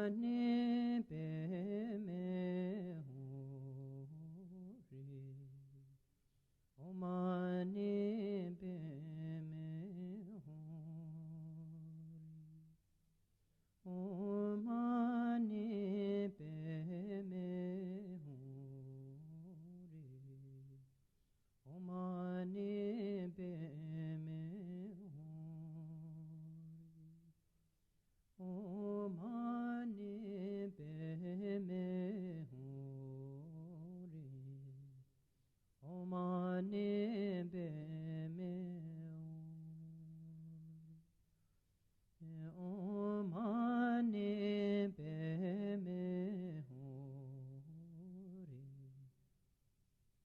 mani pe me ho re. Om mani pe me ho re. Om mani pe me ho re. Om mani pe me ho. Om mani pe me ho re. Om mani pe me ho. Om mani pe me ho re.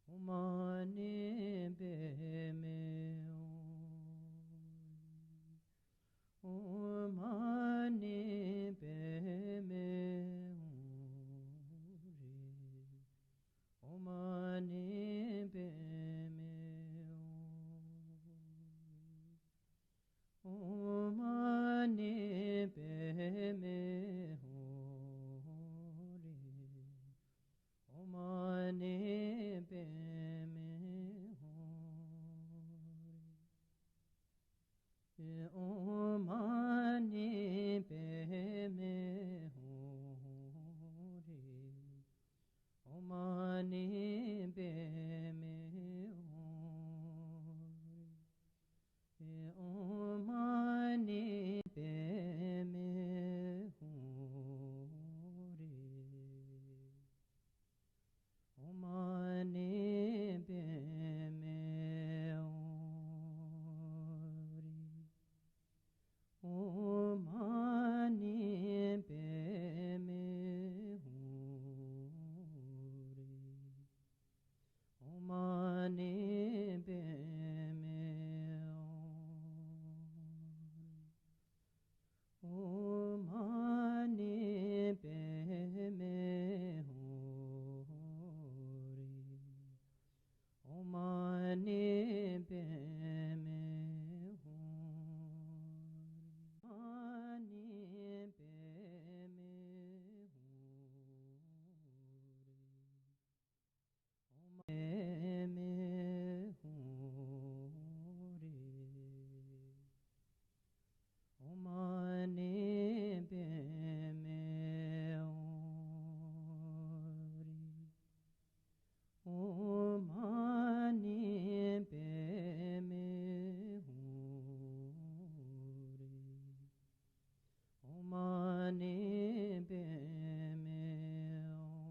Om mani pe me ho. Om mani pe me ho re. Om mani pe me ho. Om mani pe me ho re. Om mani pe me ho re. Om mani pe me ho re. Om mani pe me ho re. Om mani pe me ho re. Om mani pe me ho re. Om mani pe me ho re. Om mani pe me ho. Om mani pe me ho re. Om mani pe me ho re. Mani pe me ho re. Om pe me ho re. Om mani pe me ho re. Om mani pe me ho re. Om mani pe me ho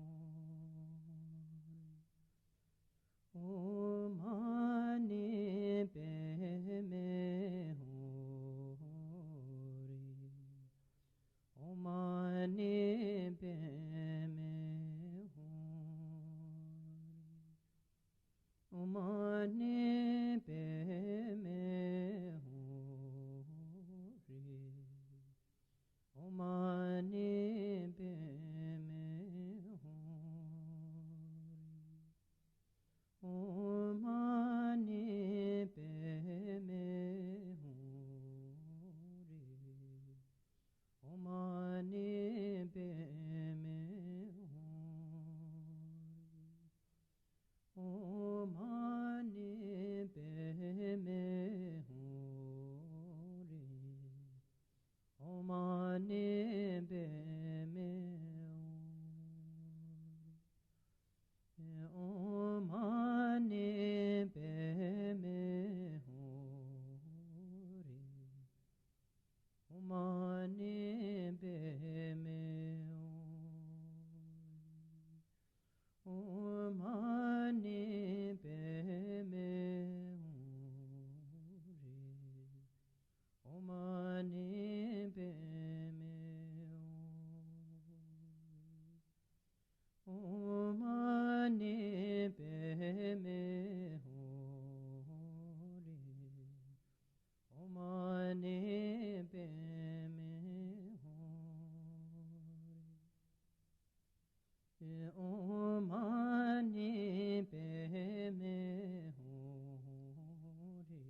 re. Om mani pe me ho re. Om mani pe me ho re. Om mani pe me ho re. Om mani pe me ho re. Om mani pe me ho re. Om mani pe me ho re. Om mani pe me ho re. Om mani pe me ho re. Om mani pe me ho re. Om mani pe me ho re. Om mani pe me ho re. Om mani pe me ho re. Om mani pe me ho re. Om mani pe me ho re. Om mani pe me ho re.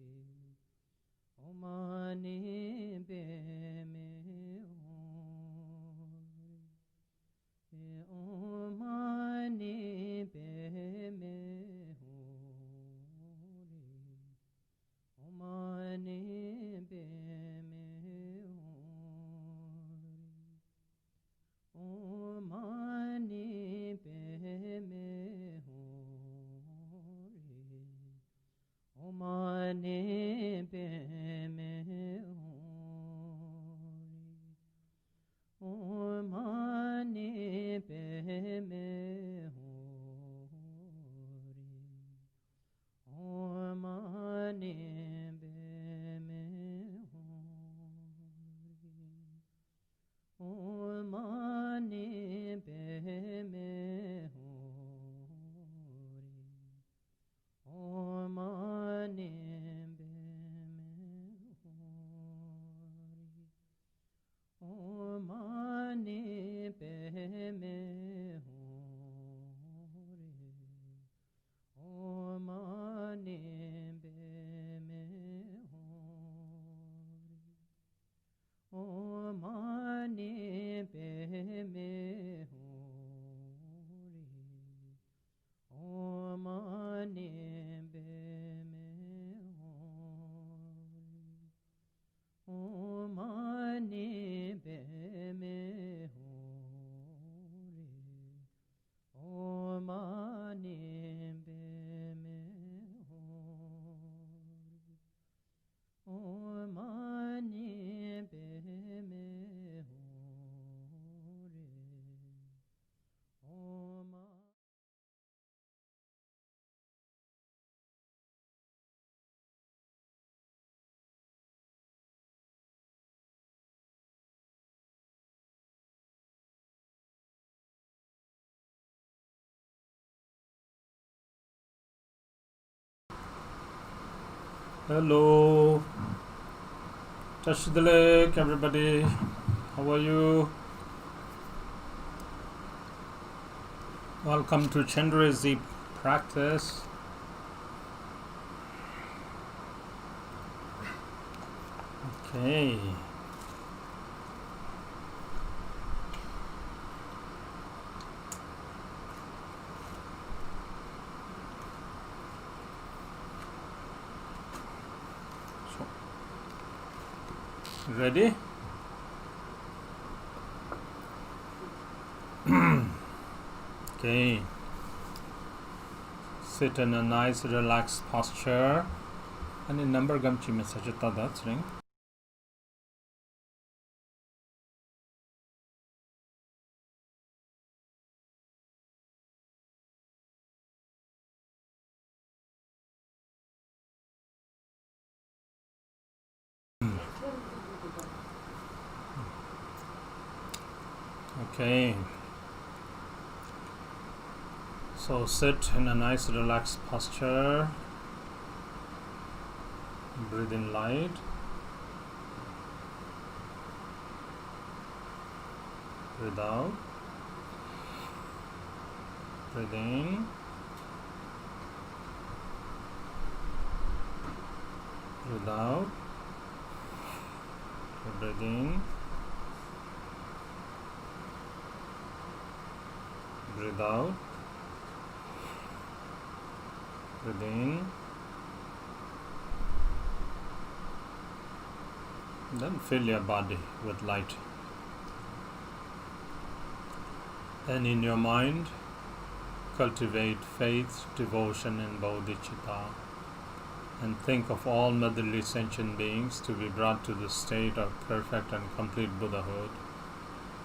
Om mani pe me ho re. Hello, Tashi Delek, everybody. How are you? Welcome to Chenrezik practice. Okay. Ready? Okay. Sit in a nice relaxed posture. And in number gamchi message that's ring. Okay. So sit in a nice relaxed posture. Breathe in light. Breathe out. Breathe in. Breathe out. Breathe in. Breathe out. Breathe in. Then fill your body with light. And in your mind, cultivate faith, devotion, and bodhicitta. And think of all motherly sentient beings to be brought to the state of perfect and complete Buddhahood.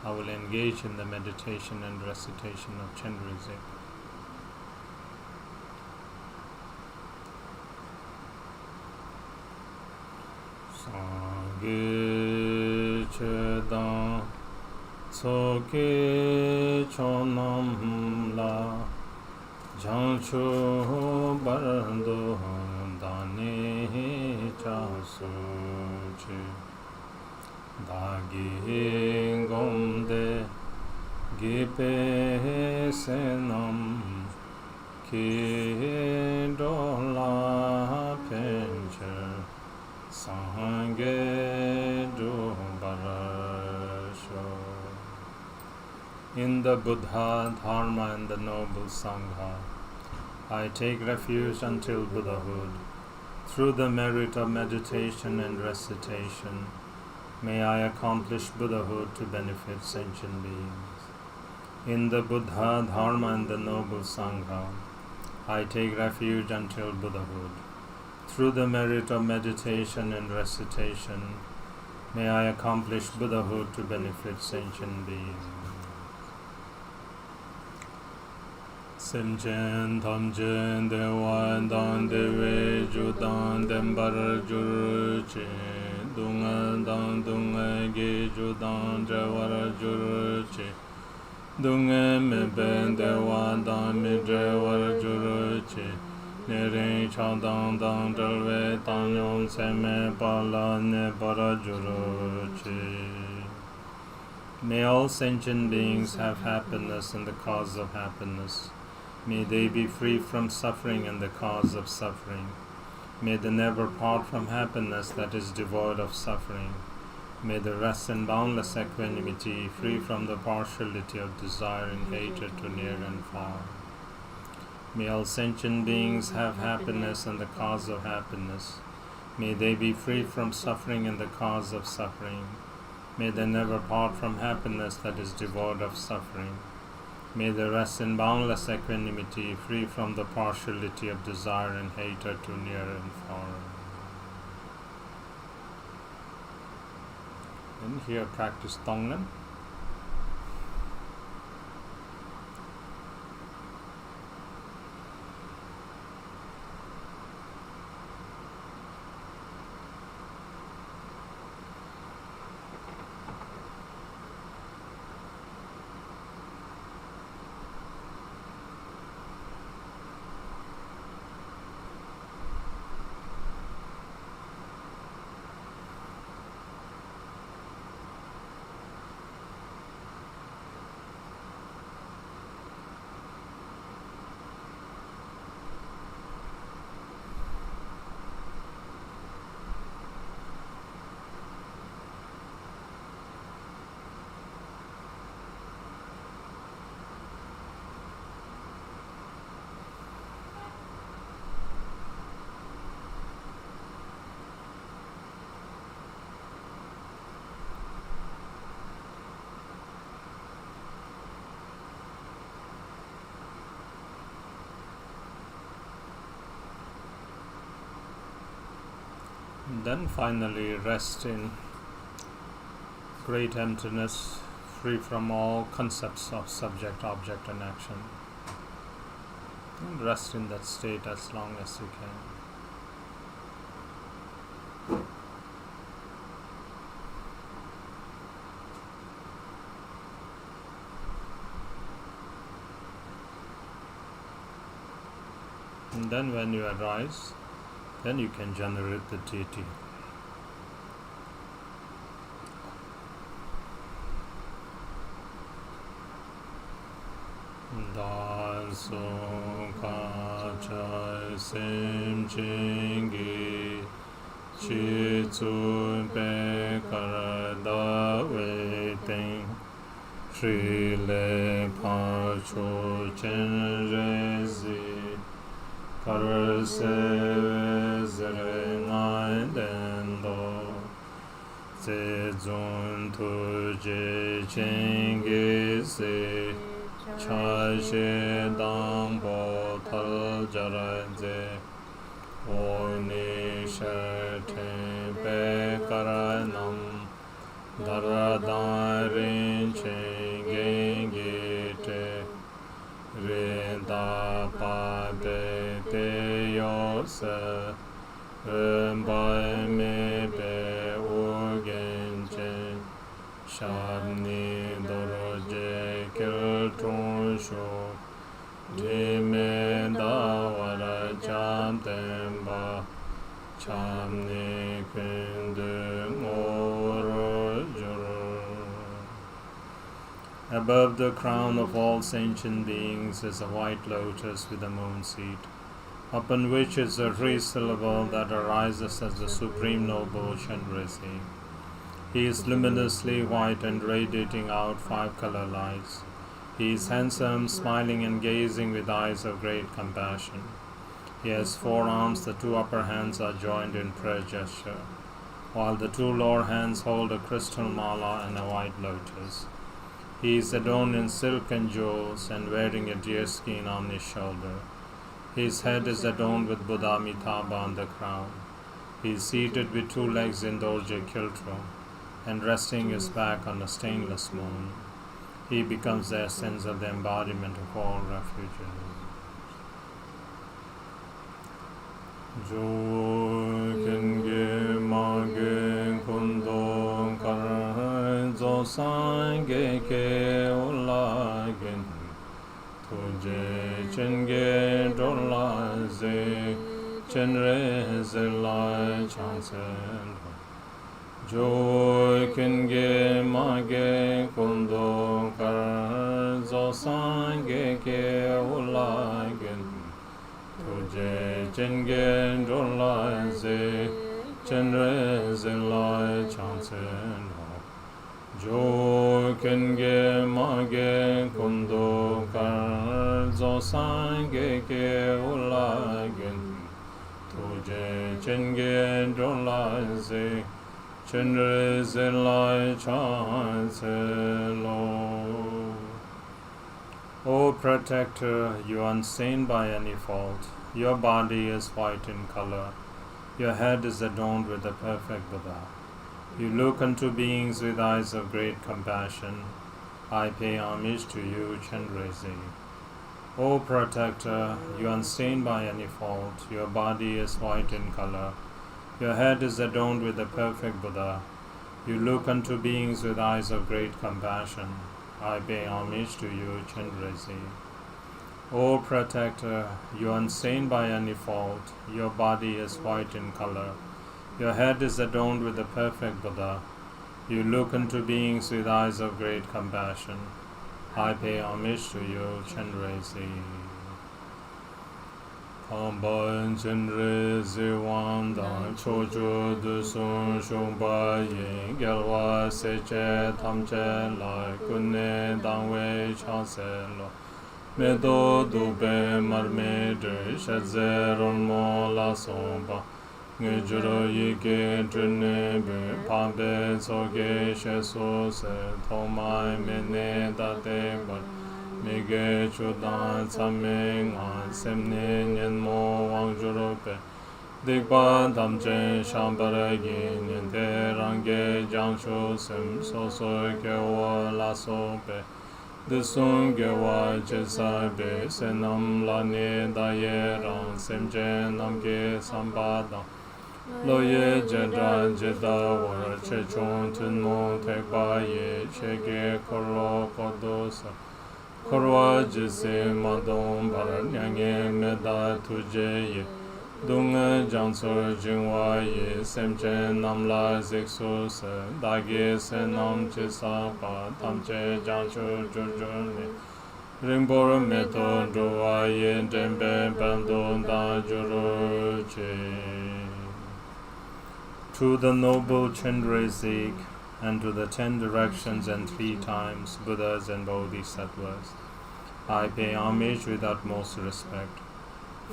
I will engage in the meditation and recitation of Chenrezik. Sangye Chedang Tsoke Chonam La Jancho Barando Dane Chasuchi Dagi Gomde Gipe Senam Ki Dola Pencher Sangye Do Barasho. In the Buddha, Dharma, and the noble Sangha, I take refuge until Buddhahood. Through the merit of meditation and recitation, may I accomplish Buddhahood to benefit sentient beings. In the Buddha, Dharma, and the noble Sangha, I take refuge until Buddhahood. Through the merit of meditation and recitation, may I accomplish Buddhahood to benefit sentient beings. Semchen tamchen dewa dan dewe judan dembar juruchi dunga dan dunga ge judan jawar juruchi dunga me ben dewa dan me jawar juruchi nere chadang dan jalwe tanyon seme pala ne para juruchi. May all sentient beings have happiness and the cause of happiness. May they be free from suffering and the cause of suffering. May they never part from happiness that is devoid of suffering. May they rest in boundless equanimity, free from the partiality of desire and hatred to near and far. May all sentient beings have happiness and the cause of happiness. May they be free from suffering and the cause of suffering. May they never part from happiness that is devoid of suffering. May they rest in boundless equanimity, free from the partiality of desire and hatred to near and far. And here practice Tonglen. then finally rest in great emptiness, free from all concepts of subject, object, and action. And rest in that state as long as you can. And then when you arise, then you can generate the deity. Song Ka Chai Sem Chingi Chi Tsun Pe Kar Da Wei Ting Shri Le Pa Chu Chenrezik Kar Se Zere Nai Den Do Se Zun Tu Je Chingi Se Cha She Dang Bo Tal Jara Je O Ni Sha Te Pe Kara Nam Dara Da Rin Che Gen Ge Te Re Da Pa Pe Te Yo Se Ren Bai Me Pe U Gen Che Shab Ni Doro Je Kil Tron Sho Di Me Da Wara Cham Temba Cham Ni Kun De Moro Juro. Above the crown of all sentient beings is a white lotus with a moon seed, upon which is a three syllable that arises as the Supreme Noble Chenrezik. He is luminously white and radiating out 5 color lights. He is handsome, smiling and gazing with eyes of great compassion. He has 4 arms, the 2 upper hands are joined in prayer gesture, while the 2 lower hands hold a crystal mala and a white lotus. He is adorned in silk and jewels and wearing a deer skin on his shoulder. His head is adorned with Buddha Amitabha on the crown. He is seated with 2 legs in Dorje Kiltro and resting his back on a stainless moon. He becomes the essence of the embodiment of all refuges. Jo Kenge Mage Kundo Kar Zo Sange Ke Olagen Tuje Chenge Dola Ze Chenrezik Lai Chansen Jo Kenge Mage Kundo Kar Zo Sange Ke Olagen Tuje Chenge Dola Ze Chenrezik Lai Chansen Jo Kenge Mage Kundo Kar Zo Sange Ke Olagen Tuje Chenge Dola Ze Chenrezik Lai Chansen Lo. O Protector, you are unstained by any fault. Your body is white in color. Your head is adorned with the perfect Buddha. You look unto beings with eyes of great compassion. I pay homage to you, Chenrezik. O Protector, you are unstained by any fault. Your body is white in color. Your head is adorned with the perfect Buddha. You look unto beings with eyes of great compassion. I pay homage to you, Chenrezik. O Protector, you are unstained by any fault. Your body is white in color. Your head is adorned with the perfect Buddha. You look unto beings with eyes of great compassion. I pay homage to you, Chenrezik. Kamban Chenrezik Wanda Chojo Du Sun Shungpa Yin Gyalwa Seche Tamche Lai Kunne Dangwe Chanse Lo Medo Dube Marme De Shadze Ronmo La Sompa Ngejuro Yike Trine Be Pambe Soge Sheso Se Tomai Mene Date Bar Mige Chudan Tsameng An Semne Nyen Mo Wang Jurope Dikpa Tamche Shambaragi Ninte Range Jangshu Sim Soso Kewa Laso Pe Disung Gewa Chesa Be Senam Lani Daye Rang Semje Namge Sambada Loye Jedra Jeda War Chechon Tunmo Tekpa Ye Shege Koro Kodosa Korwa Jise Madon Baranyange Meda Tuje Ye Dunga Jansor Jingwa Ye Semche Namla Zekso Se Dage Senam Chesa Pa Tamche Jansor Jurjurne Rinpor Meto Drowa Ye Dembe Bando Da Juruche. To the noble Chenrezik and to the 10 directions and 3 times Buddhas and Bodhisattvas, I pay homage with utmost respect.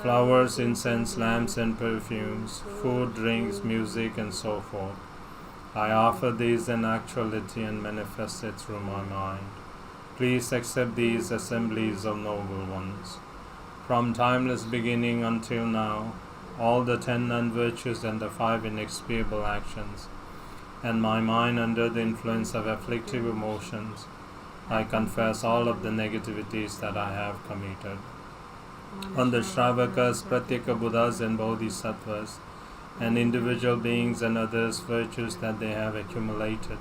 Flowers, incense, lamps and perfumes, food, drinks, music and so forth. I offer these in actuality and manifest it through my mind. Please accept these assemblies of noble ones. From timeless beginning until now, all the 10 non-virtues and the 5 inexpiable actions, and my mind under the influence of afflictive emotions, I confess all of the negativities that I have committed. On the Shravakas, Pratyeka Buddhas and Bodhisattvas, and individual beings and others' virtues that they have accumulated,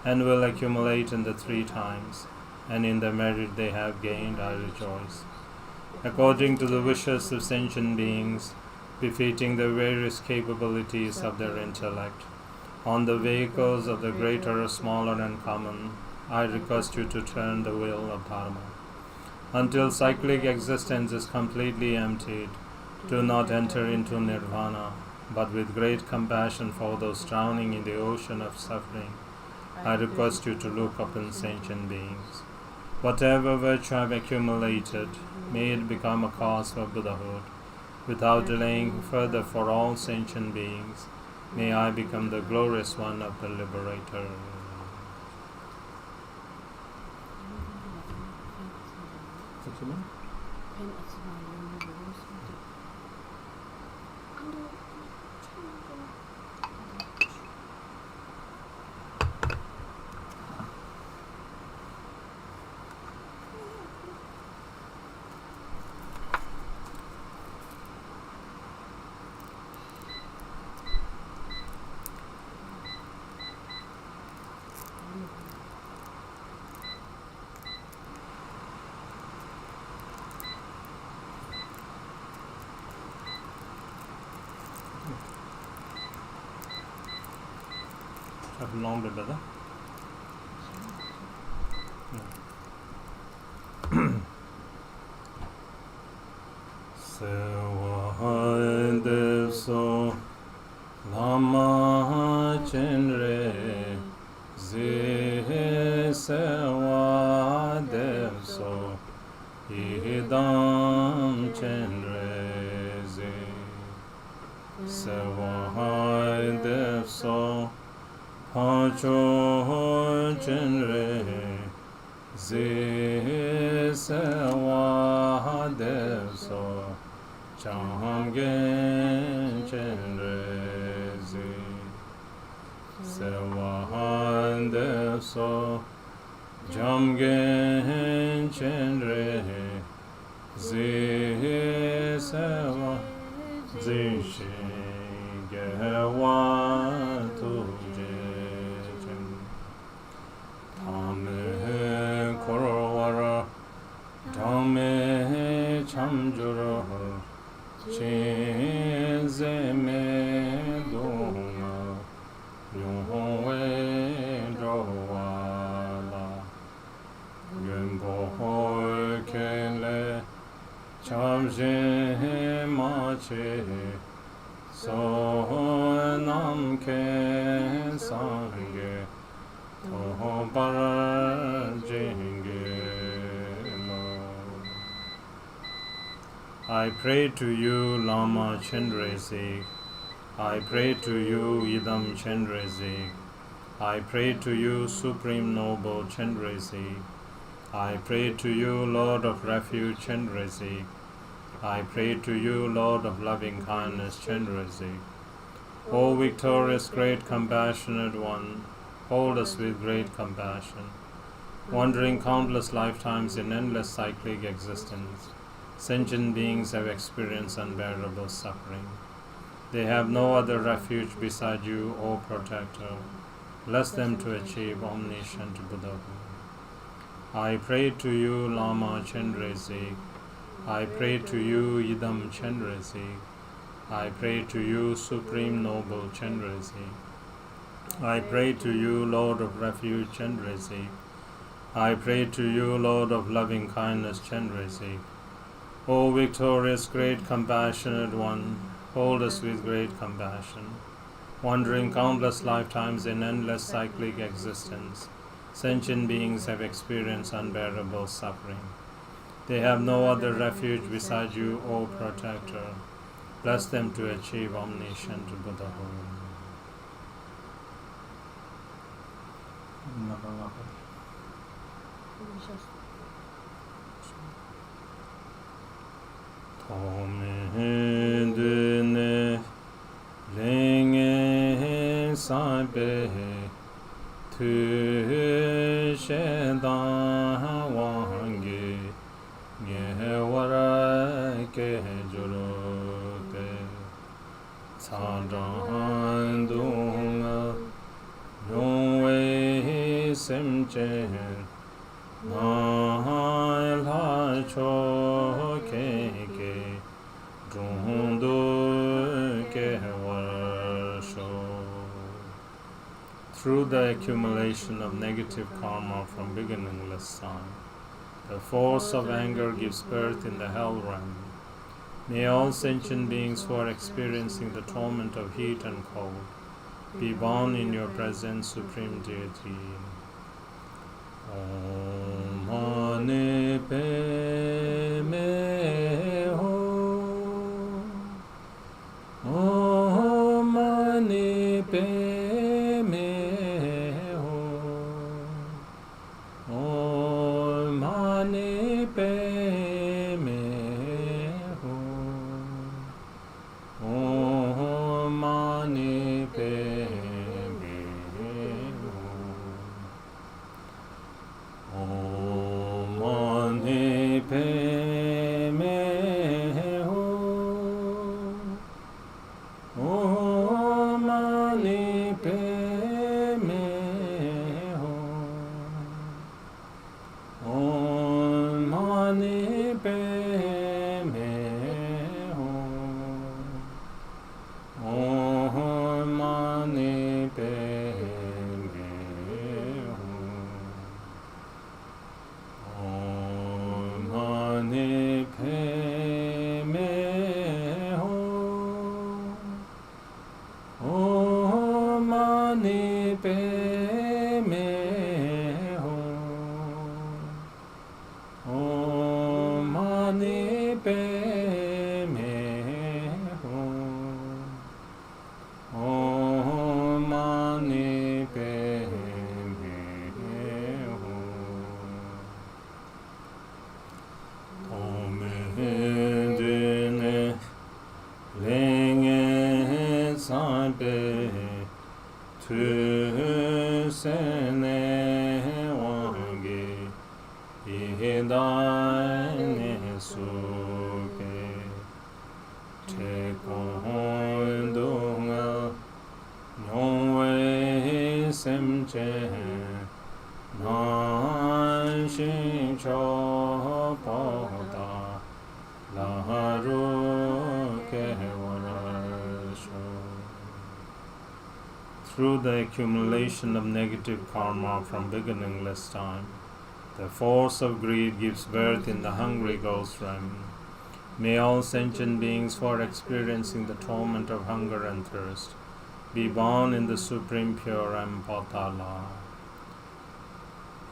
and will accumulate in the 3 times, and in the merit they have gained, I rejoice. According to the wishes of sentient beings, befitting the various capabilities of their intellect, on the vehicles of the greater, smaller and common, I request you to turn the wheel of Dharma. Until cyclic existence is completely emptied, do not enter into nirvana, but with great compassion for those drowning in the ocean of suffering, I request you to look upon sentient beings. Whatever virtue I have accumulated, may it become a cause for Buddhahood. Without delaying further for all sentient beings, may I become the glorious one of the Liberator. Have a long bit better. Sewa devso lama chenre zi sewa devso idam chenre zi sewa devso Pacho Chenre Zi Sewa Devso Chamgen Chenre Zi Sewa Devso Chamgen Chenre Zi Sewa Zi Shi Gewa Tu Dhame Korowara Dhame Chamjura Chenze Me Dunga Nyongwe Drowala Yunbo Kele Chamje Mache So Nam Ke Sange I pray to you, Lama Chenrezik. I pray to you, Idam Chenrezik. I pray to you, Supreme Noble Chenrezik. I pray to you, Lord of Refuge Chenrezik. I pray to you, Lord of loving kindness, Chenrezik. O victorious, great, compassionate one, hold us with great compassion. Wandering countless lifetimes in endless cyclic existence, sentient beings have experienced unbearable suffering. They have no other refuge beside you, O Protector. Bless them to achieve omniscient Buddhahood. I pray to you, Lama Chenrezik. I pray to you, Idam Chenrezik. I pray to you, Supreme Noble Chenrezik. I pray to you, Lord of Refuge Chenrezik. I pray to you, Lord of loving kindness Chenrezik. O victorious, great, compassionate one, hold us with great compassion. Wandering countless lifetimes in endless cyclic existence, sentient beings have experienced unbearable suffering. They have no other refuge beside you, O Protector. Bless them to achieve omniscient Buddhahood. Tomedune lenge sabe tu sheda wangi ngewara ke jurute sadan dunga noe semche na la cho ke through the accumulation of negative karma from beginningless time, the force of anger gives birth in the hell realm. May all sentient beings who are experiencing the torment of heat and cold be born in your presence, Supreme Deity. Om Mani Padme Hum. Om Mani Padme Hum. Om Mani Padme Hum. Om Mani Padme Hum. Om Mani Padme Hum. Om Mani Padme Hum. Om Mani Padme Hum. Om Mani Padme Hum. Om Mani Padme Hum. Om Mani Padme Hum. Om Mani Padme Hum. Om Mani Padme Hum. Om Dine lenge sabe tu sene wangi idane suke te kondunga nyongwe semche nan shin cho pada laharu ke warasho. Through the accumulation of negative karma from beginningless time, the force of greed gives birth in the hungry ghost realm. May all sentient beings who are experiencing the torment of hunger and thirst be born in the supreme pure Patala.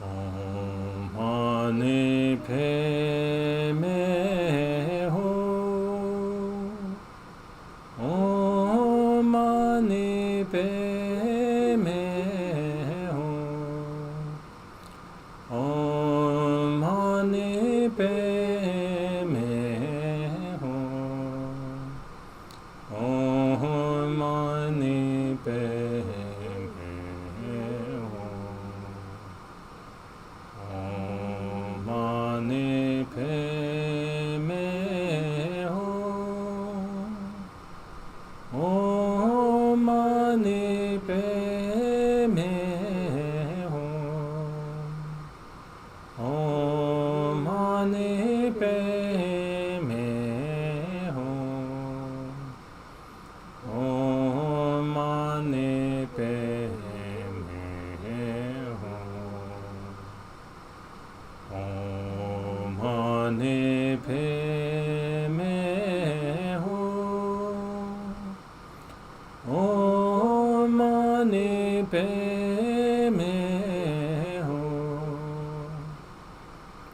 Om Mani Padme Hum. Om Mani Padme Hum. Om Mani Padme mani pe me ho. Om mani pe me ho.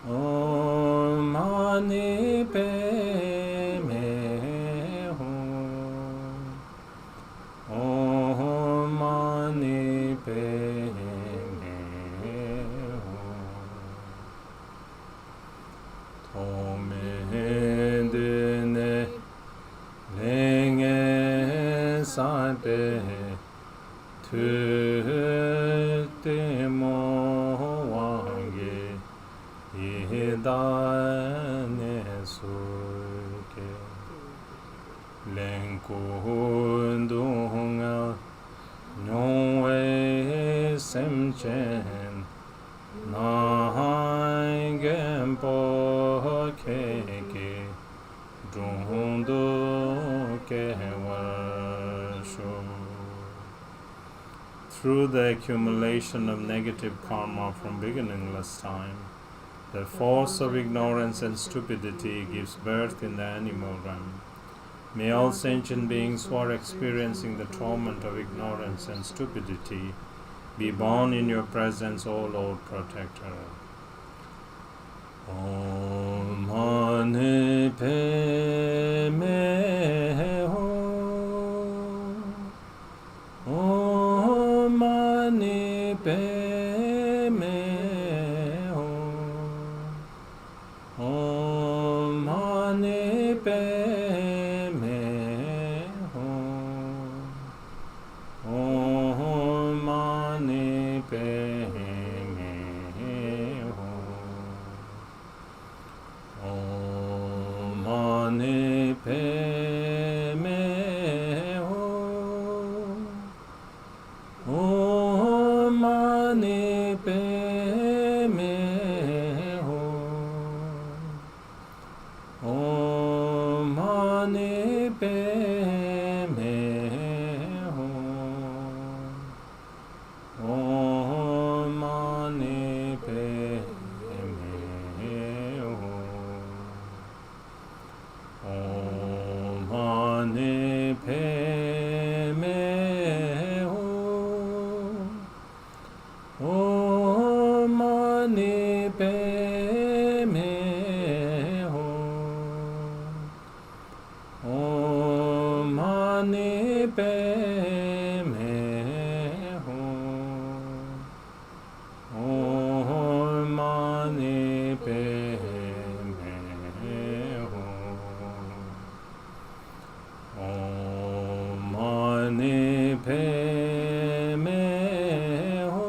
Om mani pe me ho. Om mani pe me ho. Tome dene lenge sape tu te mo wange idane suke lenkundunga nyongwe semchen nai Khenpo keke drundu kewarsho. Through the accumulation of negative karma from beginningless time, the force of ignorance and stupidity gives birth in the animal realm. May all sentient beings who are experiencing the torment of ignorance and stupidity be born in your presence, O Lord Protector. Om Mani Pe Me Ho. Om Mani Pe Me Ho. Om Mani Pe Me Ho. Om Mani Pe Me Ho. Om Mani Pe Me Ho. Om Mani Pe Me Ho. Om Mani Pe Me Ho. Om Mani Pe Me Ho. Om Mani Pe Me Ho. Om Mani Pe Me Ho. Om Mani Pe Me Ho. Om Mani Pe Me Ho. Om Mani Pe Me Ho.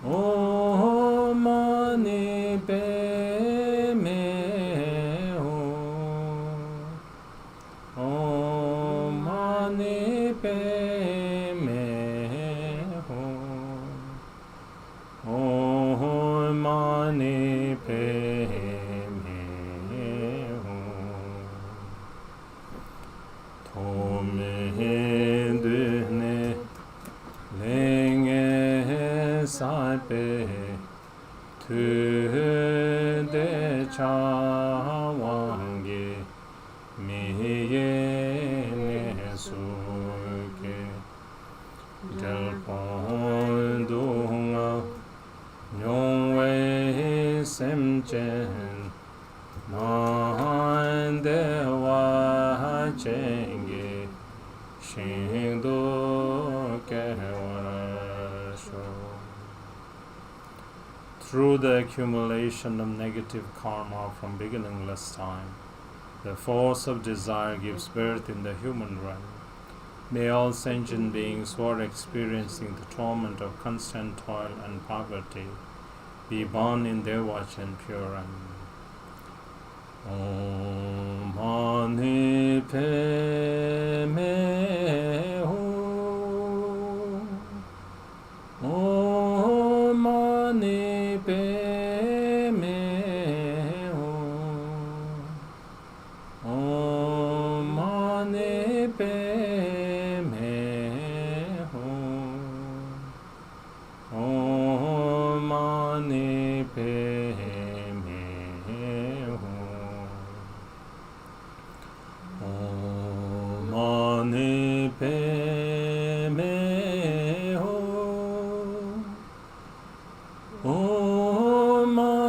Om Mani Pe Me Ho. Om Mani Pe Me Ho. Om Mani Pe Me Ho. Tome dune lenge sape tu de cha wange miye ne suke Gyalpo dunga nyongwe semchen nande wa chenge shindo kewarasho. Through the accumulation of negative karma from beginningless time, the force of desire gives birth in the human realm. May all sentient beings who are experiencing the torment of constant toil and poverty be born in their watch and pure end. Om Mani Pe Me Ho. Om Mani Pe Me Ho. Om Mani Pe Me Ho. Om Mani Pe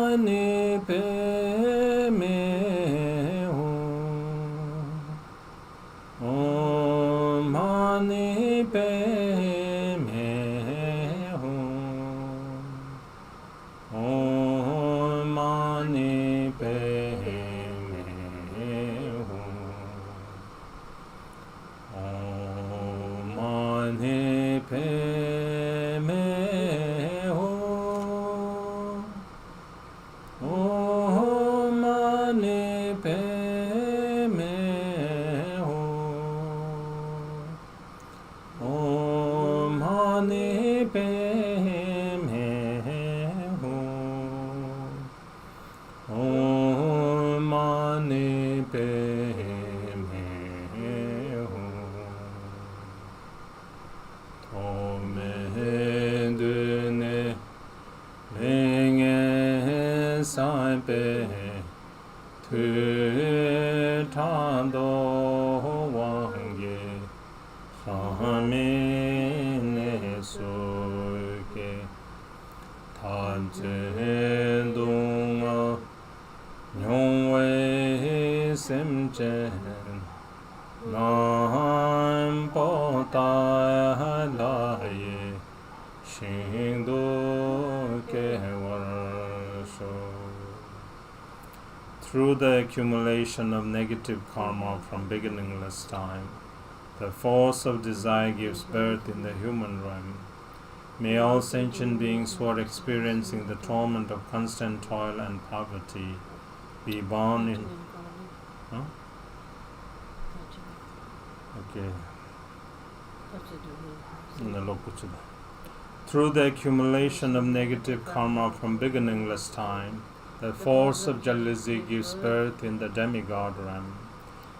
mani pe me Om mani pe me Om mani pe me Om mani pe me Om mani pe me Om mani pe me Om mani pe me Tome dune lenge sai pe tu tando wange Samine soke Tanchen dunga Nyongwe semchen Nam pota laye Shingdo ke warasho. Through the accumulation of negative karma from beginningless time, the force of desire gives birth in the human realm. May all sentient beings who are experiencing the torment of constant toil and poverty be born in... Huh? Okay. Through the accumulation of negative karma from beginningless time, the force of jealousy gives birth in the demigod realm.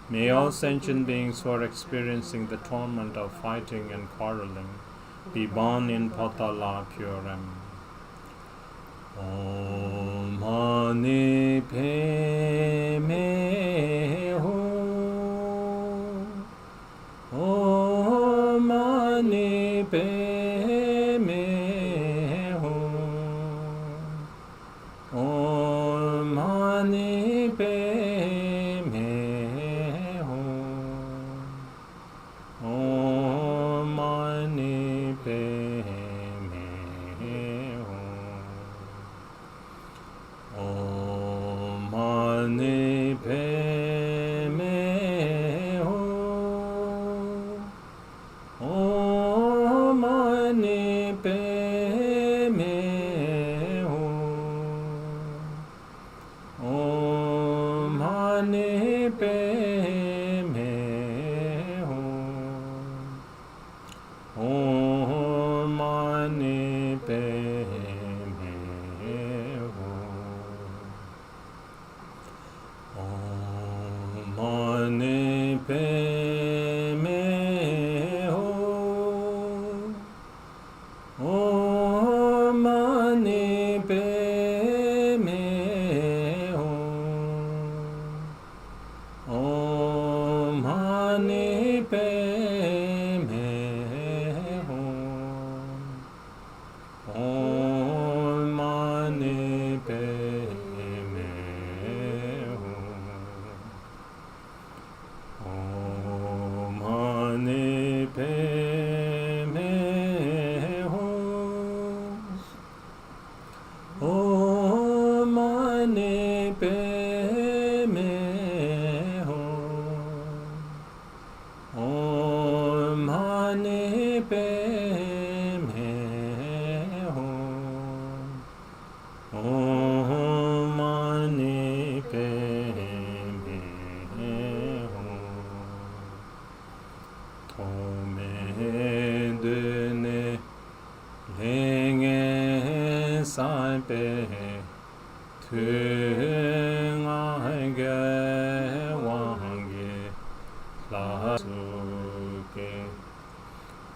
May all sentient beings who are experiencing the torment of fighting and quarreling be born in Patala pure realm. Om mani pe me ho Om mani pe me ho Om mani pe me ho Om mani pe me ho Om mani pe me ho Om mani pe me ho Om mani pe me ho Om mani pe me ho Om mani pe me ho Om mani pe me ho Om mani pe me ho Om mani pe me ho Om mani pe me ho Om mani pe me ho Om mani pe me ho Om mani pe me ho Tome dune lenge sai pe tu ngai wange la suke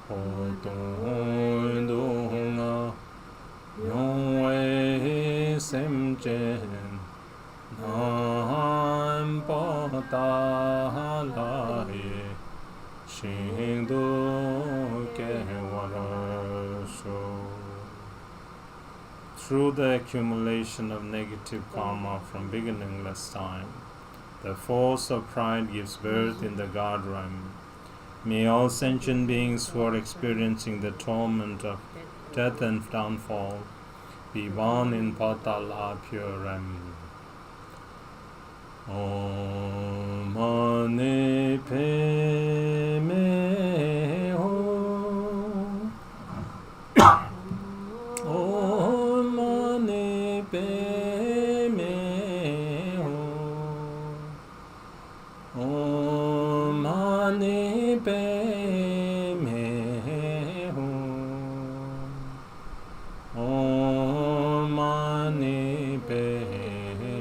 Hodong dunga Nyongwe semchen Nam pata laye Shingdo ke warasho. through the accumulation of negative karma from beginningless time. The force of pride gives birth in the God realm. May all sentient beings who are experiencing the torment of death and downfall be born in Patala pure realm. Om Mani Padme Hum. Om Mani Padme Hum. Om Mani Padme Hum. Om Mani Padme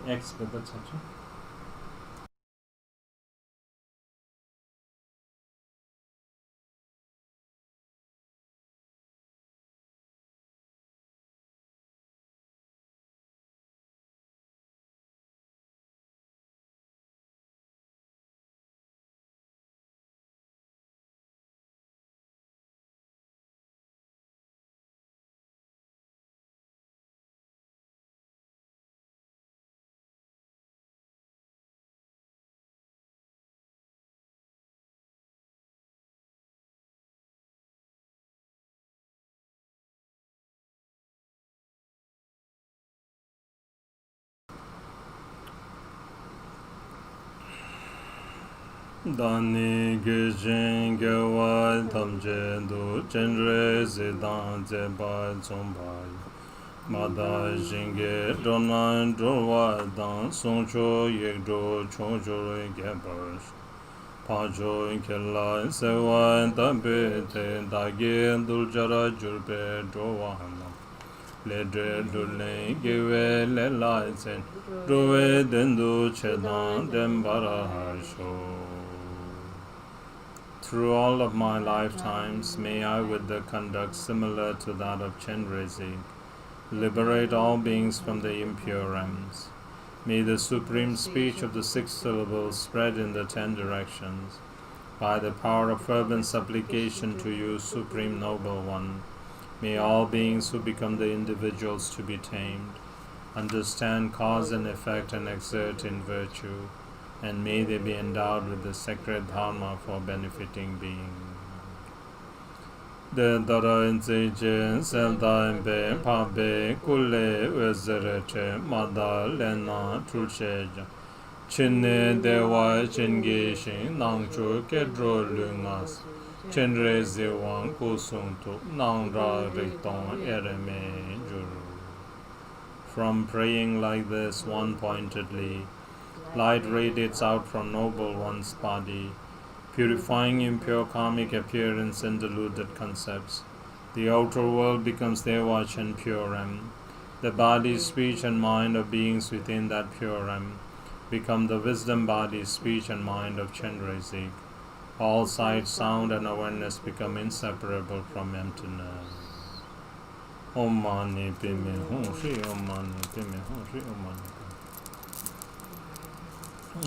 X with the touch. Dani Gujin Gawa Tamje Do Chenrezik Meditation Zombai Mada Jinge Donan Drowa Dan Soncho Yegdo Chonjo Gebers Pajo Kella Sewa Dabete Dagi Duljara Jurbe Drowana Ledre Dule Give Lelaisen Dove Dendu Chedan Dembara Harsho. Through all of my lifetimes, may I, with the conduct similar to that of Chenrezik, liberate all beings from the impure realms. May the supreme speech of the 6 syllables spread in the 10 directions. By the power of fervent supplication to you, Supreme Noble One, may all beings who become the individuals to be tamed understand cause and effect and exert in virtue, and may they be endowed with the sacred Dharma for benefiting beings. The Dara in Seje, Selda in Be, Pabe, Kule, Wezerete, Mada, Lena, Trulcheja, Chinne, Dewa, Chingeshin, Nangchu, Kedro, Lungas, Chenrezik Wang, Kusuntu, Nangra, Rikton, Ereme, Juru. From praying like this one-pointedly, light radiates out from Noble One's body, purifying impure karmic appearance and deluded concepts. The outer world becomes Devach and pure realm. The body, speech, and mind of beings within that pure realm become the wisdom body, speech, and mind of Chenrezik. All sight, sound, and awareness become inseparable from emptiness. Om Mani Padme Hum Shri Om Mani Padme Hum Shri Om Mani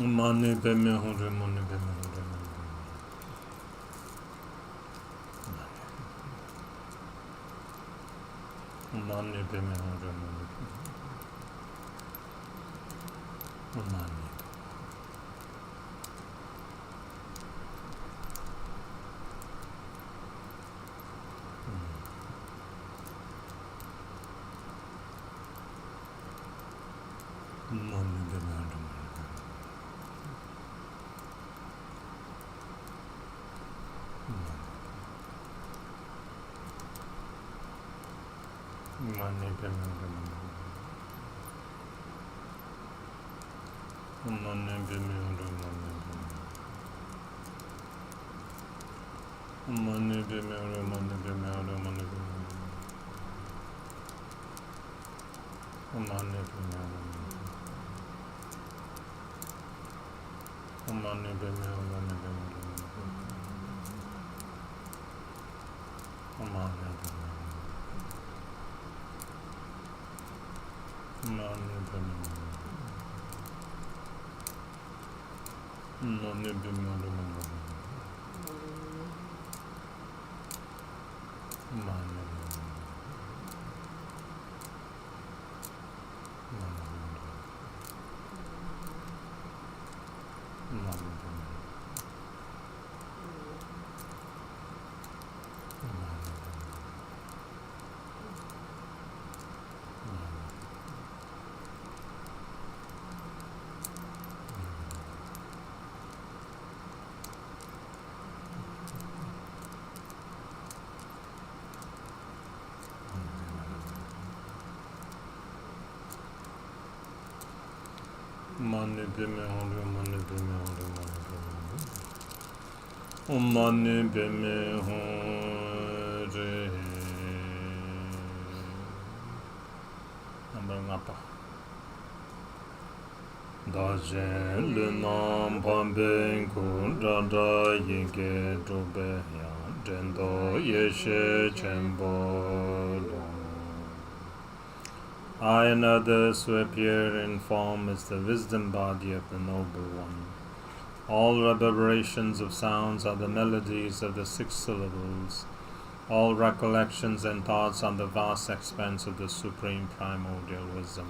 Mani Padme Hum Shri Mani Padme Hum Shri Mani Padme Hum Shri Mani Dajen le nam pamben kun dada yinke drobe yan dendo yeshe chenpo I and others who appear in form as the wisdom body of the Noble One. All reverberations of sounds are the melodies of the 6 syllables. All recollections and thoughts on the vast expanse of the Supreme Primordial Wisdom.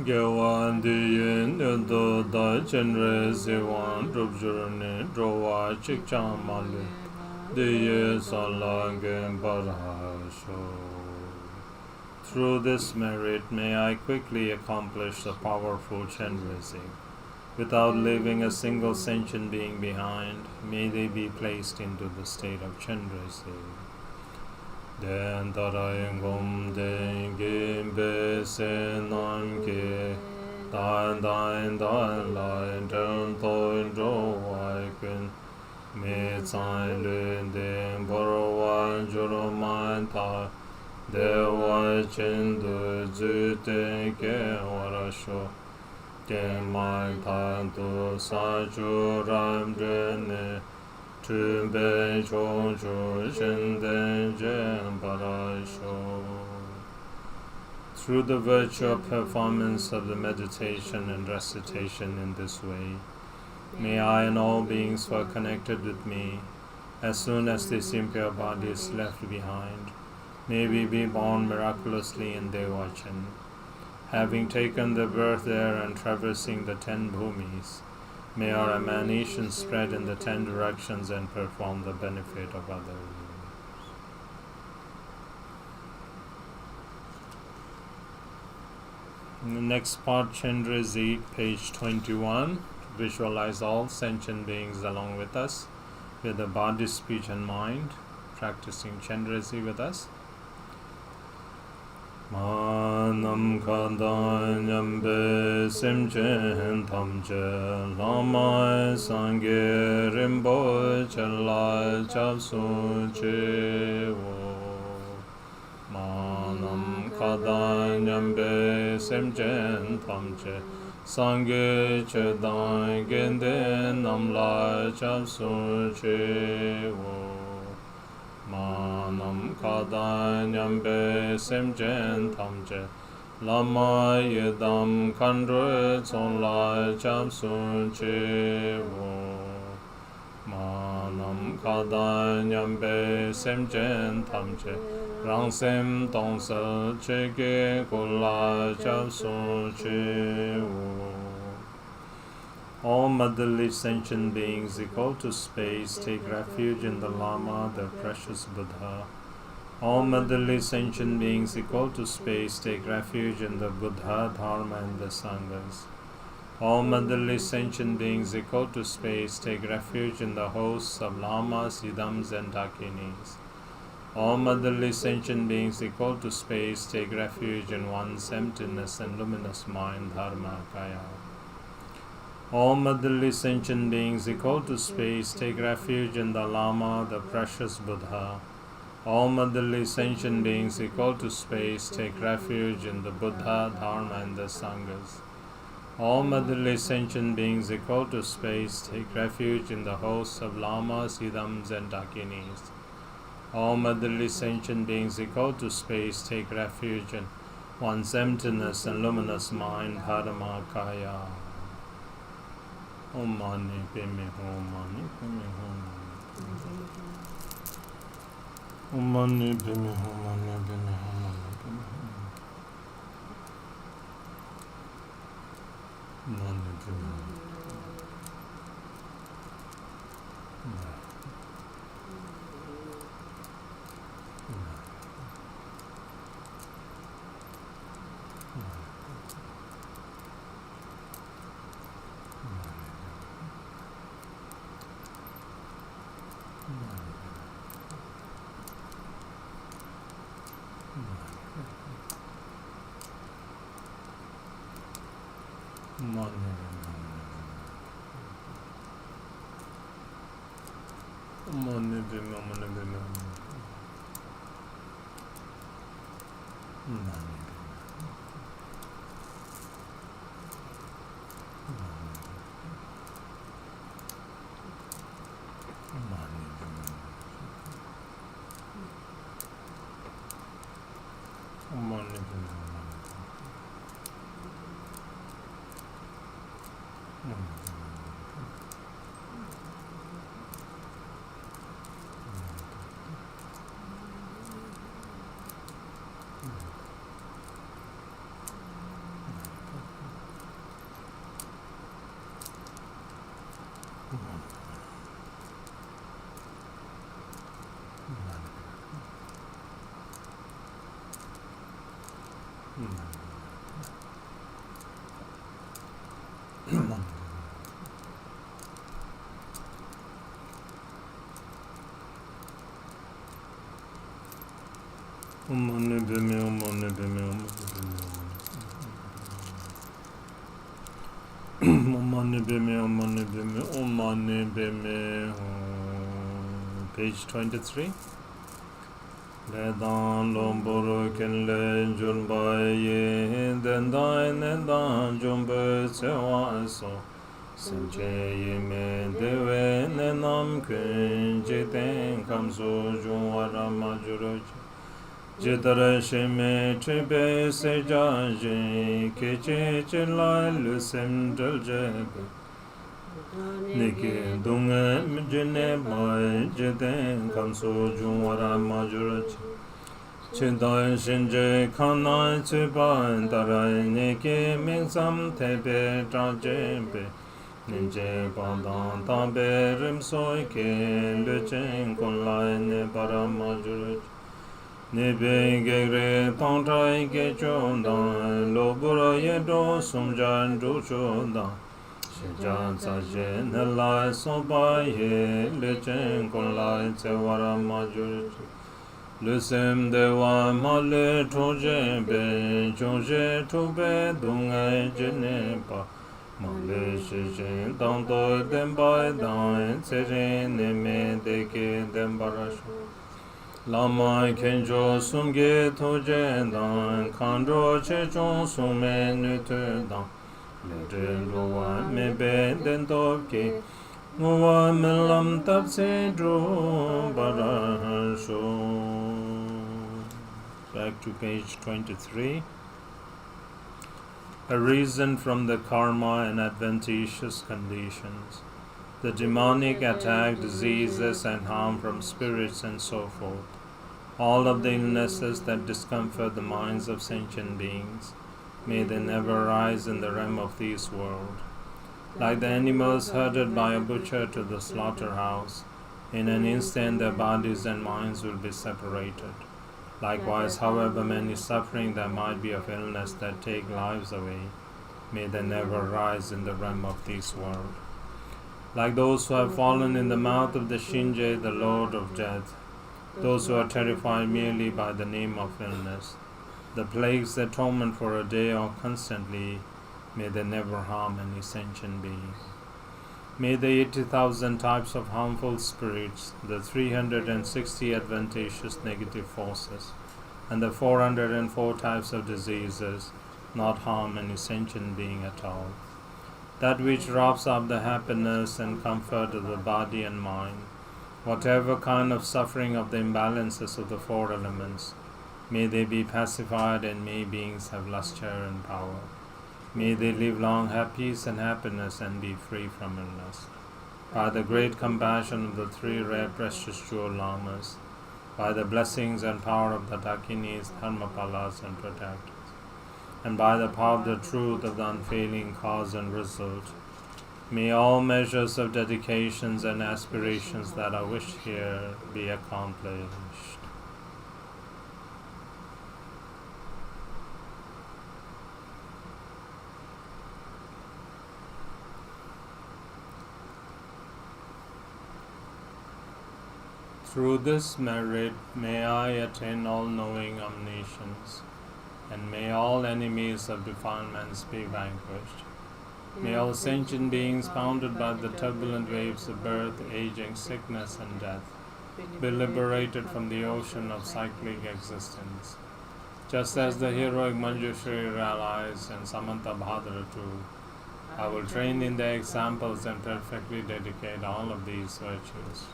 Gyawan diyin yodo da Chenrezik lhundrupcholing drowa chikchang malu diye salangen barasho. Through this merit, may I quickly accomplish the powerful Chenrezik. Without leaving a single sentient being behind, may they be placed into the state of Chenrezik. Den tarayen gom den gim be sen nam ke dan dan dan lai den toin dro wai kun me tsai luen den boro wan juro man ta de wa chen du zu te ke wara sho den man ta tu sa ju ram de ne through the virtual performance of the meditation and recitation in this way, may I and all beings who are connected with me, as soon as this impure body is left behind, may we be born miraculously in Devachan. Having taken the birth there and traversing the 10 bhumis, may our emanations spread in the 10 directions and perform the benefit of others. In the next part, Chenrezik, page 21. Visualize all sentient beings along with us, with the body, speech and mind, practicing Chenrezik with us. Manam kadan yambe simchen tamche lama sangye rimbo chala chapsu chewo. Manam kadan yambe simchen tamche sangye chedan gende namla chapsu chewo. Manam kadan yambe semjen tamje lama yedam kandre tsonla chapsun chewo. Manam kadan yambe semjen tamje rangsem tongsel chege kula chapsun chewo. All motherly sentient beings equal to space take refuge in the Lama, the precious Buddha. All motherly sentient beings equal to space take refuge in the Buddha, Dharma, and the Sanghas. All motherly sentient beings equal to space take refuge in the hosts of lamas, siddhams, and dakinis. All motherly sentient beings equal to space take refuge in one's emptiness and luminous mind, Dharma, Kaya. All motherly sentient beings equal to space take refuge in the Lama, the precious Buddha. All motherly sentient beings equal to space take refuge in the Buddha, Dharma, and the Sanghas. All motherly sentient beings equal to space take refuge in the hosts of lamas, siddhams, and dakinis. All motherly sentient beings equal to space take refuge in one's emptiness and luminous mind, Dharma, Kaya. Om Mani Padme Hum, Mani Padme Hum. Om Mani Padme Hum, Mani Padme Hum, Mani Padme Hum. Mani Padme Hum. Page 23. Ledan lomboro ken le junba ye dendai nedan jumbe sewa so senche ye me dewe nenam kun jeten kamso junwara majuro jitara sheme trebe sejaje keche chelai lusem daljebe Niki dunga mjene mai jeten kamso junwara majurach Chidai shinje kanai chibai darai niki mingsam tepe trajempe Ninje pandan tambe rimsoi ke lechen konlai ne para majurach Nibe gegre tangtrai ke chondan lobura yedo sumjan du chondan Shijan sajen nelai sobaye lechen konlai tsewara majurich Lusem dewa male toje be jonje tobe dungai jenepa Male shijen tangto dembai dan tsere neme deke dembarasho Lama kenjo sumge toje dan kandro chechon sume nute dan Lere loa me be den topke Ngowa melam tapse dro barasho. Back to page 23. A reason from the karma and adventitious conditions. The demonic attack, diseases and harm from spirits and so forth. All of the illnesses that discomfort the minds of sentient beings. May they never rise in the realm of this world. Like the animals herded by a butcher to the slaughterhouse, in an instant their bodies and minds will be separated. Likewise, however many suffering there might be of illness that take lives away, may they never rise in the realm of this world. Like those who have fallen in the mouth of the Shinje, the Lord of Death, those who are terrified merely by the name of illness, the plagues that torment for a day or constantly, may they never harm any sentient being. May the 80,000 types of harmful spirits, the 360 advantageous negative forces, and the 404 types of diseases not harm any sentient being at all. That which robs up the happiness and comfort of the body and mind, whatever kind of suffering of the imbalances of the four elements, may they be pacified and may beings have luster and power. May they live long, have peace and happiness, and be free from illness. By the great compassion of the three rare precious jewel lamas, by the blessings and power of the Dakinis, Dharmapalas and protectors, and by the power of the truth of the unfailing cause and result, may all measures of dedications and aspirations that are wished here be accomplished. Through this merit, may I attain all-knowing omniscience, and may all enemies of defilements be vanquished. May all sentient beings pounded by the turbulent waves of birth, aging, sickness, and death be liberated from the ocean of cyclic existence. Just as the heroic Manjushri realized and Samanta Bhadra too, I will train in their examples and perfectly dedicate all of these virtues.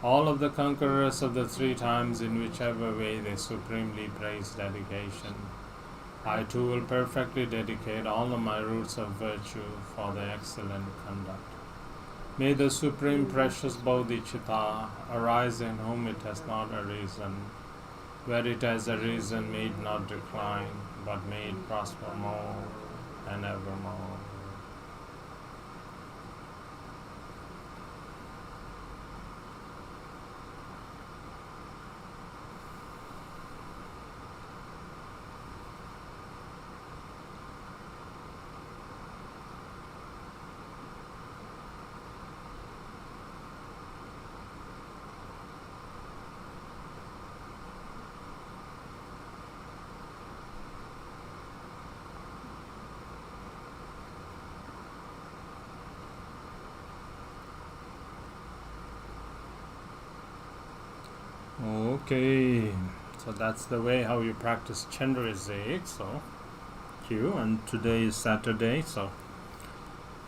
All of the conquerors of the three times, in whichever way they supremely praise dedication, I too will perfectly dedicate all of my roots of virtue for their excellent conduct. May the supreme precious Bodhicitta arise in whom it has not arisen, where it has arisen may it not decline, but may it prosper more and evermore. Okay, so that's the way how you practice Chenrezik. So, thank you. And today is Saturday, so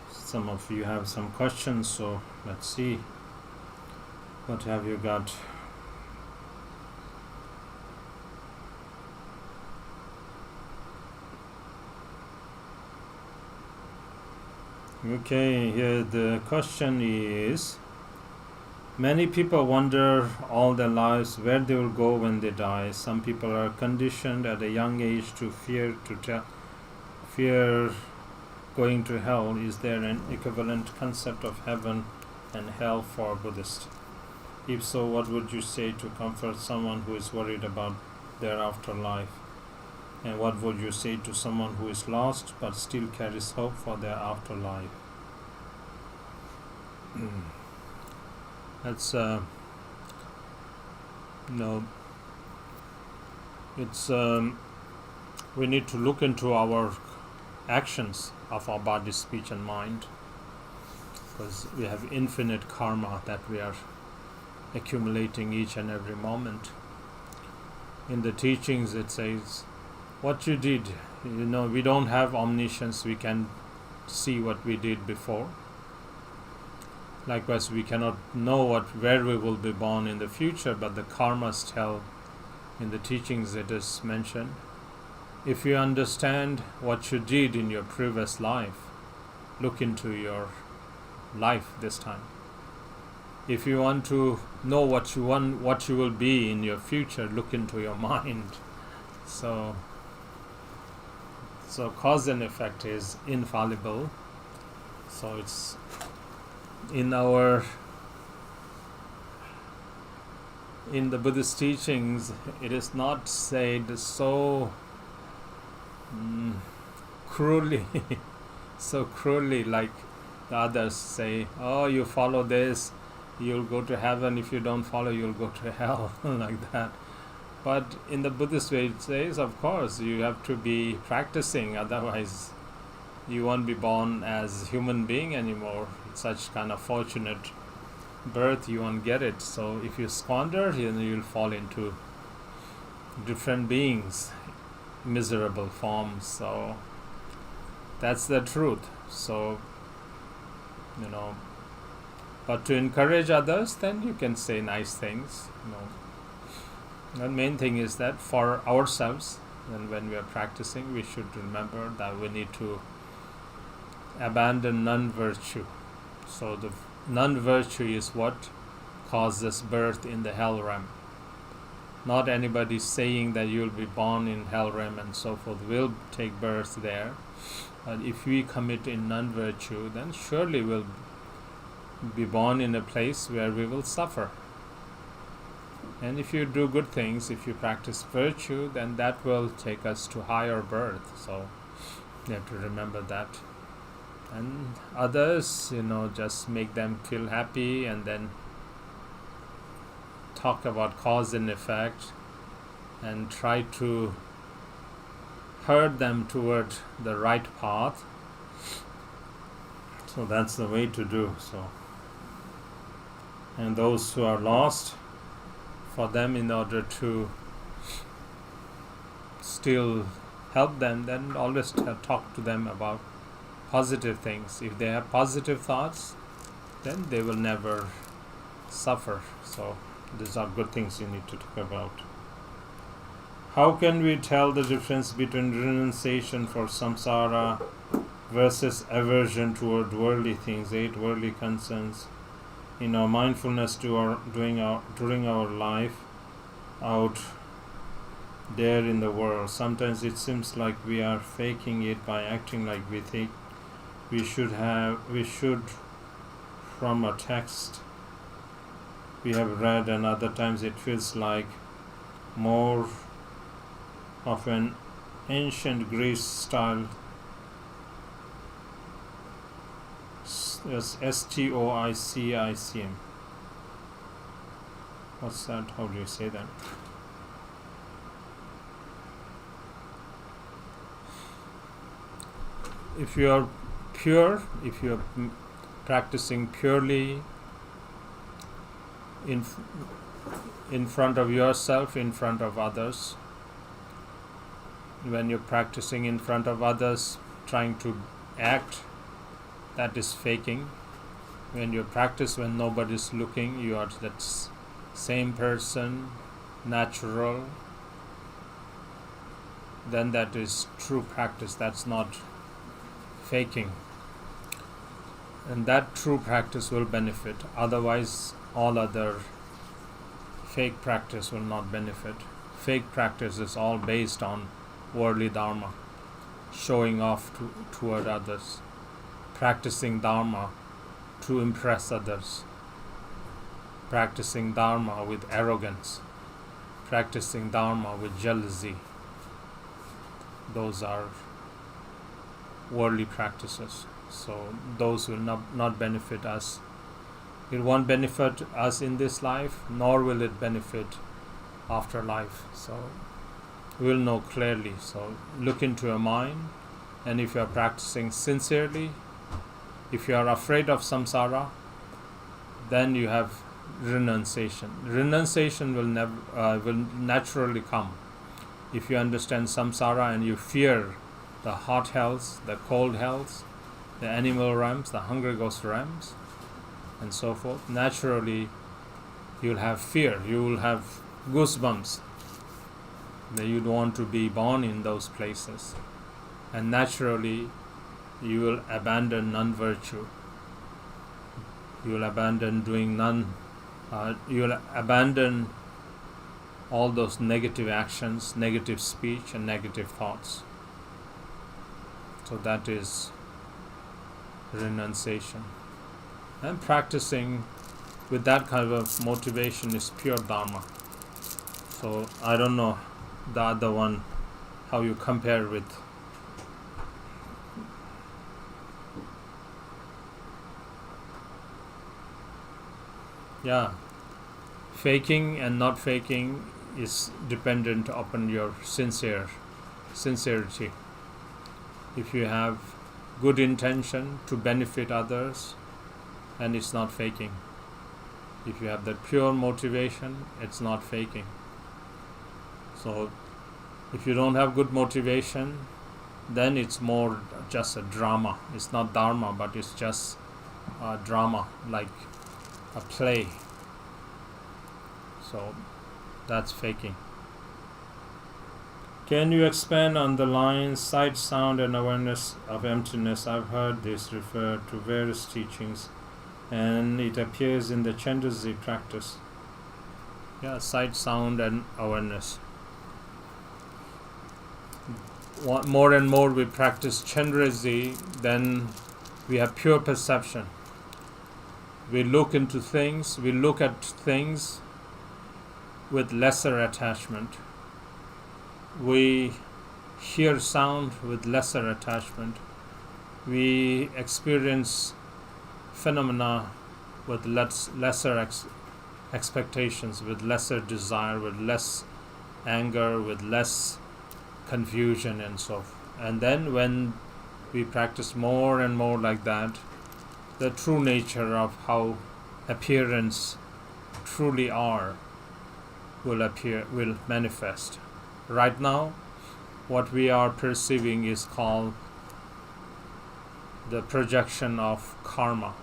some of you have some questions. So let's see, what have you got? Okay, here the question is, many people wonder all their lives where they will go when they die. Some people are conditioned at a young age to fear going to hell. Is there an equivalent concept of heaven and hell for Buddhists? If so, what would you say to comfort someone who is worried about their afterlife? And what would you say to someone who is lost but still carries hope for their afterlife? That's it's we need to look into our actions of our body, speech, and mind, because we have infinite karma that we are accumulating each and every moment. In the teachings it says, what you did, we don't have omniscience, we can see what we did before. Likewise, we cannot know where we will be born in the future, but the karmas tell in the teachings it is mentioned. If you understand what you did in your previous life, look into your life this time. If you want to know what you will be in your future, look into your mind. So cause and effect is infallible. So it's in our in the Buddhist teachings, it is not said so cruelly, so cruelly like the others say, oh, you follow this, you'll go to heaven. If you don't follow, you'll go to hell, like that. But in the Buddhist way, it says, of course, you have to be practicing, otherwise you won't be born as human being anymore. It's such kind of fortunate birth, you won't get it. So if you squander, then you'll fall into different beings, miserable forms. So that's the truth. So, but to encourage others, then you can say nice things. The main thing is that for ourselves, and when we are practicing, we should remember that we need to abandon non-virtue. So the non-virtue is what causes birth in the hell realm. Not anybody saying that you'll be born in hell realm and so forth will take birth there. But if we commit in non-virtue, then surely we'll be born in a place where we will suffer. And if you do good things, if you practice virtue, then that will take us to higher birth. So you have to remember that. And others, just make them feel happy and then talk about cause and effect and try to herd them toward the right path. So that's the way to do. So, and those who are lost, for them, in order to still help them, then always talk to them about positive things. If they have positive thoughts, then they will never suffer. So these are good things you need to talk about. How can we tell the difference between renunciation for samsara versus aversion toward worldly things, 8 worldly concerns, in our mindfulness during our life out there in the world? Sometimes it seems like we are faking it by acting like we think we should, from a text we have read, and other times it feels like more of an ancient Greece style stoicm. What's that? How do you say that? If you are pure, if you are practicing purely in front of yourself, in front of others, when you're practicing in front of others, trying to act, that is faking. When you practice when nobody's looking, you are that same person, natural, then that is true practice. That's not faking. And that true practice will benefit. Otherwise, all other fake practice will not benefit. Fake practice is all based on worldly dharma, showing off toward others, practicing dharma to impress others, practicing dharma with arrogance, practicing dharma with jealousy. Those are worldly practices. So those will not benefit us. It won't benefit us in this life, nor will it benefit after life. So we'll know clearly. So look into your mind, and if you are practicing sincerely, if you are afraid of samsara, then you have renunciation. Renunciation will naturally come. If you understand samsara and you fear the hot hells, the cold hells, the animal realms, the hunger ghost realms, and so forth, naturally you'll have fear, you will have goosebumps, that you'd want to be born in those places, and naturally you will abandon non-virtue, you will abandon doing you will abandon all those negative actions, negative speech and negative thoughts. So that is renunciation. And practicing with that kind of motivation is pure Dharma. So I don't know the other one, how you compare with. Yeah, faking and not faking is dependent upon your sincerity. If you have good intention to benefit others, and it's not faking. If you have that pure motivation, it's not faking. So if you don't have good motivation, then it's more just a drama. It's not Dharma, but it's just a drama, like a play. So that's faking. Can you expand on the lines sight, sound, and awareness of emptiness? I've heard this referred to various teachings, and it appears in the Chenrezik practice. Yeah, sight, sound, and awareness. More and more we practice Chenrezik, then we have pure perception. We look into things, we look at things with lesser attachment. We hear sound with lesser attachment. We experience phenomena with lesser expectations, with lesser desire, with less anger, with less confusion and so forth. And then when we practice more and more like that, the true nature of how appearance truly are will manifest. Right now, what we are perceiving is called the projection of karma.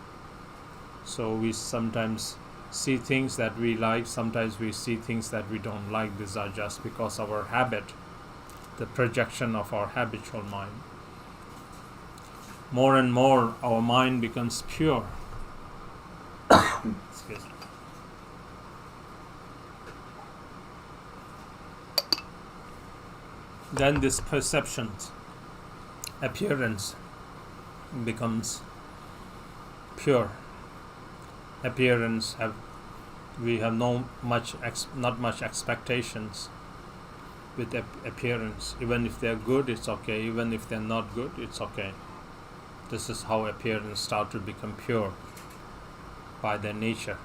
So we sometimes see things that we like, sometimes we see things that we don't like. These are just because of our habit, the projection of our habitual mind. More and more our mind becomes pure. Excuse me. Then this perceptions, appearance becomes pure. Appearance we have not much expectations with appearance. Even if they're good, it's okay. Even if they're not good, it's okay. This is how appearance start to become pure by their nature.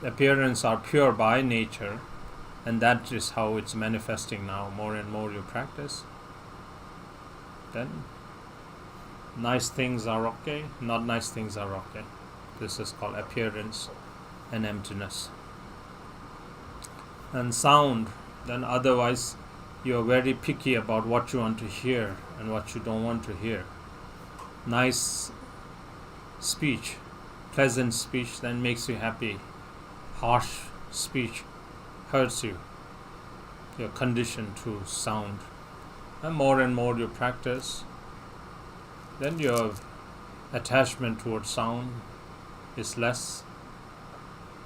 Appearance are pure by nature, and that is how it's manifesting now. More and more you practice, then nice things are okay, not nice things are okay. This is called appearance and emptiness. And sound, then otherwise you are very picky about what you want to hear and what you don't want to hear. Nice speech, pleasant speech, then makes you happy. Harsh speech hurts you. You're conditioned to sound. And more you practice, then your attachment towards sound is less.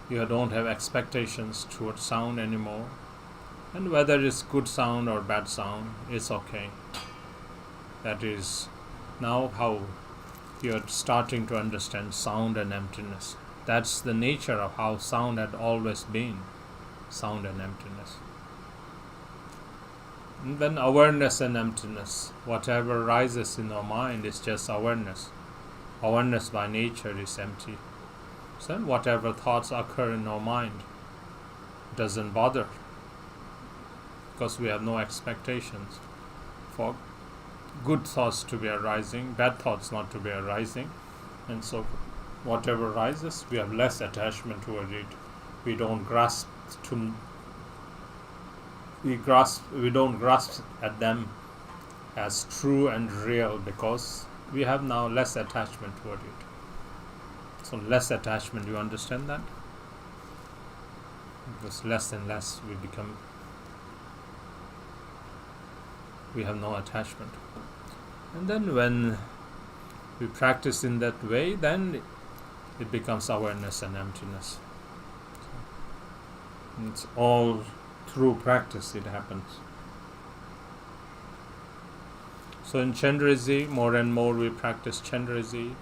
You don't have expectations towards sound anymore. And whether it's good sound or bad sound, it's okay. That is now how you're starting to understand sound and emptiness. That's the nature of how sound had always been, sound and emptiness. And then awareness and emptiness. Whatever rises in our mind is just awareness. Awareness by nature is empty. So then whatever thoughts occur in our mind doesn't bother, because we have no expectations for good thoughts to be arising, bad thoughts not to be arising, and so whatever rises, we have less attachment toward it. We don't grasp at them as true and real, because we have now less attachment toward it. So less attachment, you understand that? Because less and less we have no attachment. And then when we practice in that way, then it becomes awareness and emptiness. And it's all through practice it happens. So in Chenrezik, more and more we practice Chenrezik,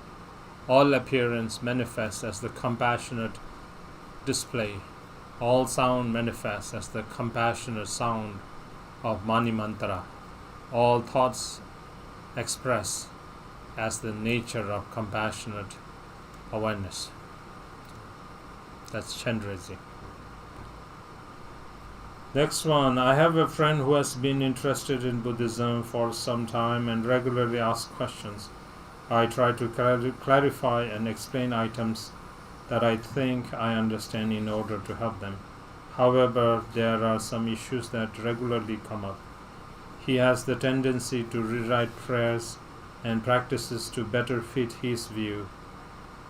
All appearance manifests as the compassionate display. All sound manifests as the compassionate sound of Mani Mantra. All thoughts express as the nature of compassionate awareness. That's Chenrezik. Next one. I have a friend who has been interested in Buddhism for some time and regularly asks questions. I try to clarify and explain items that I think I understand in order to help them. However, there are some issues that regularly come up. He has the tendency to rewrite prayers and practices to better fit his view.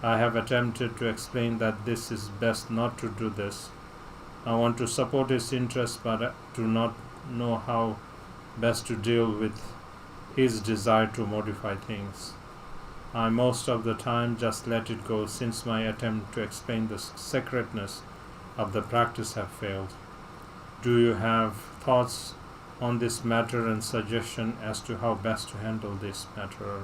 I have attempted to explain that this is best not to do this. I want to support his interest but do not know how best to deal with his desire to modify things. I most of the time just let it go since my attempt to explain the sacredness of the practice have failed. Do you have thoughts on this matter and suggestion as to how best to handle this matter?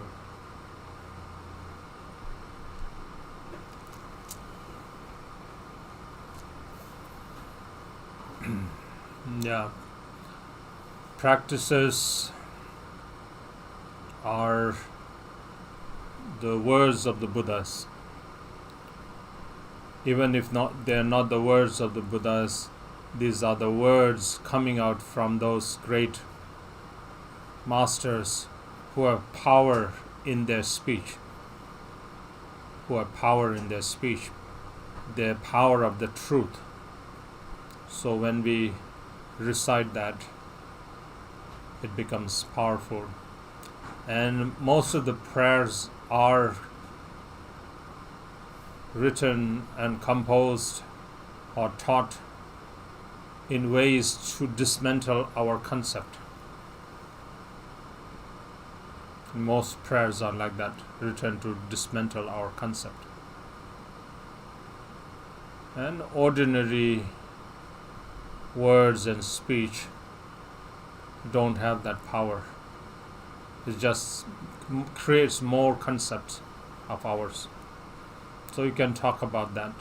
Yeah. Practices are the words of the Buddhas. Even if they are not the words of the Buddhas, these are the words coming out from those great masters who have power in their speech. Their power of the truth. So when we recite that, it becomes powerful. And most of the prayers are written and composed or taught in ways to dismantle our concept. Most prayers are like that, written to dismantle our concept. And ordinary words and speech don't have that power. It just creates more concepts of ours. So you can talk about that.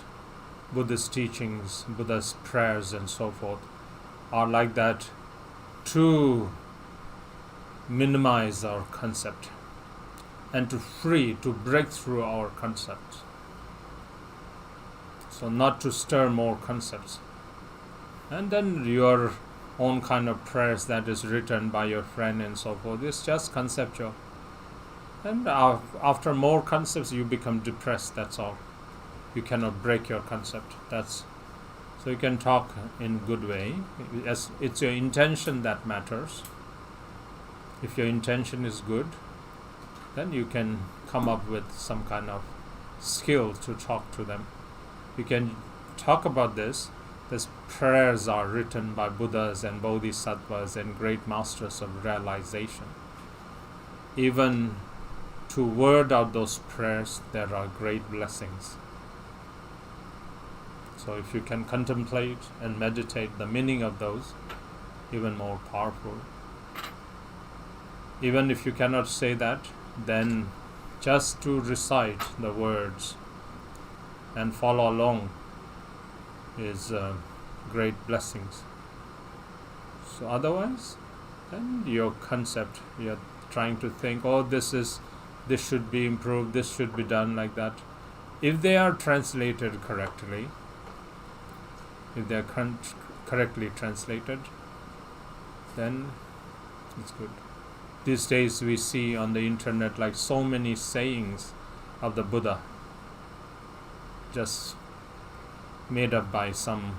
Buddhist teachings, Buddhist prayers and so forth are like that to minimize our concept and to break through our concepts. So not to stir more concepts. And then your own kind of prayers that is written by your friend and so forth is just conceptual. And after more concepts you become depressed, that's all. You cannot break your concept. So you can talk in good way. It's your intention that matters. If your intention is good, then you can come up with some kind of skill to talk to them. You can talk about this. These prayers are written by Buddhas and Bodhisattvas and great masters of realization. Even to word out those prayers, there are great blessings. So if you can contemplate and meditate the meaning of those, even more powerful. Even if you cannot say that, then just to recite the words and follow along is great blessings. So otherwise, then your concept, you're trying to think, this should be improved, this should be done like that. If they are translated correctly, if they are correctly translated, then it's good. These days we see on the internet like so many sayings of the Buddha just made up by some,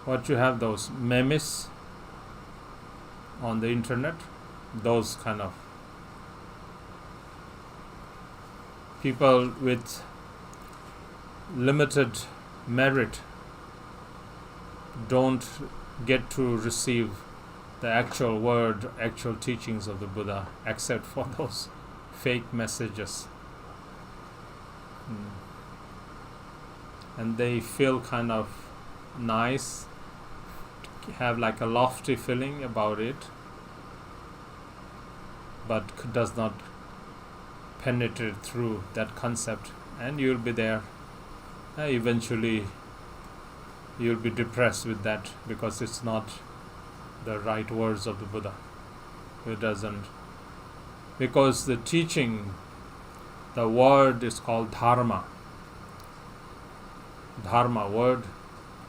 what you have, those memes on the internet, those kind of people with limited merit don't get to receive the actual teachings of the Buddha, except for those fake messages. And they feel kind of nice, have like a lofty feeling about it, but does not penetrate through that concept, and you'll be there. Eventually you'll be depressed with that because it's not the right words of the Buddha. It doesn't, because the teaching, the word is called Dharma. Dharma word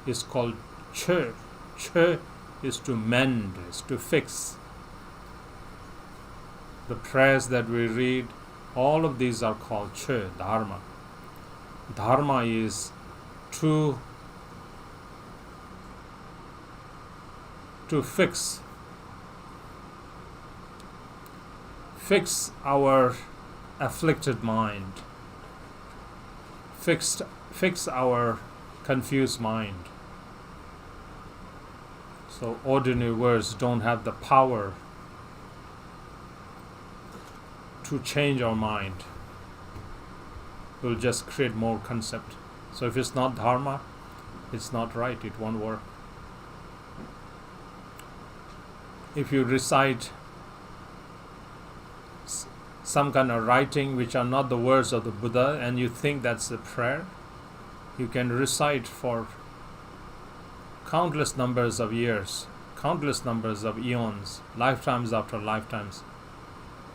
is called Che. Che is to mend, is to fix. The prayers that we read, all of these are called Che, Dharma. Dharma is to fix our afflicted mind, fix our confused mind. So ordinary words don't have the power to change our mind. It will just create more concept. So if it's not Dharma, it's not right, it won't work. If you recite some kind of writing which are not the words of the Buddha and you think that's a prayer, you can recite for countless numbers of years, countless numbers of eons, lifetimes after lifetimes.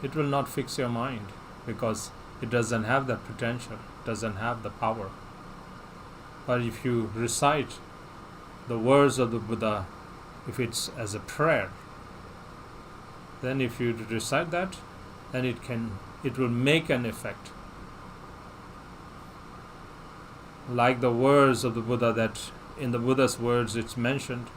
It will not fix your mind because it doesn't have that potential, doesn't have the power. But if you recite the words of the Buddha, if it's as a prayer, then if you recite that, then it will make an effect. Like the words of the Buddha, that in the Buddha's words it's mentioned,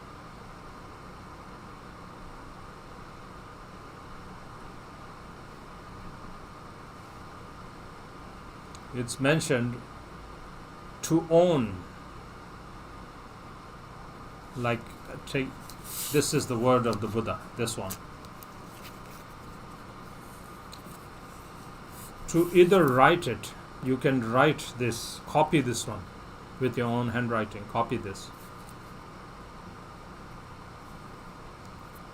to own. Like, take, this is the word of the Buddha, this one. To either write it, you can write this, copy this one with your own handwriting, copy this.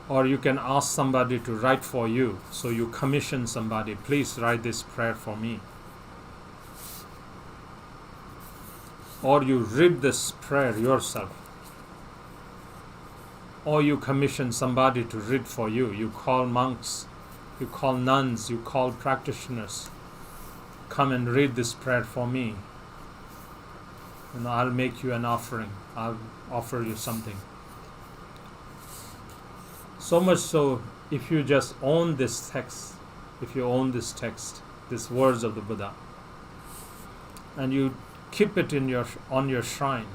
Or you can ask somebody to write for you. So you commission somebody, please write this prayer for me. Or you read this prayer yourself. Or you commission somebody to read for you. You call monks, you call nuns, you call practitioners. Come and read this prayer for me. I'll make you an offering. I'll offer you something. So much so, if you just own this text, these words of the Buddha, and you keep it on your shrine,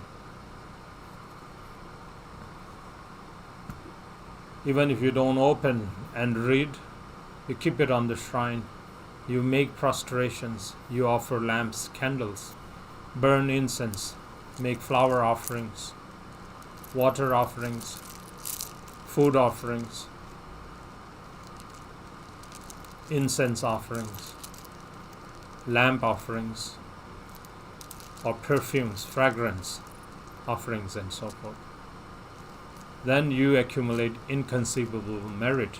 even if you don't open and read, you keep it on the shrine. You make prostrations, you offer lamps, candles, burn incense, make flower offerings, water offerings, food offerings, incense offerings, lamp offerings, or perfumes, fragrance offerings, and so forth. Then you accumulate inconceivable merit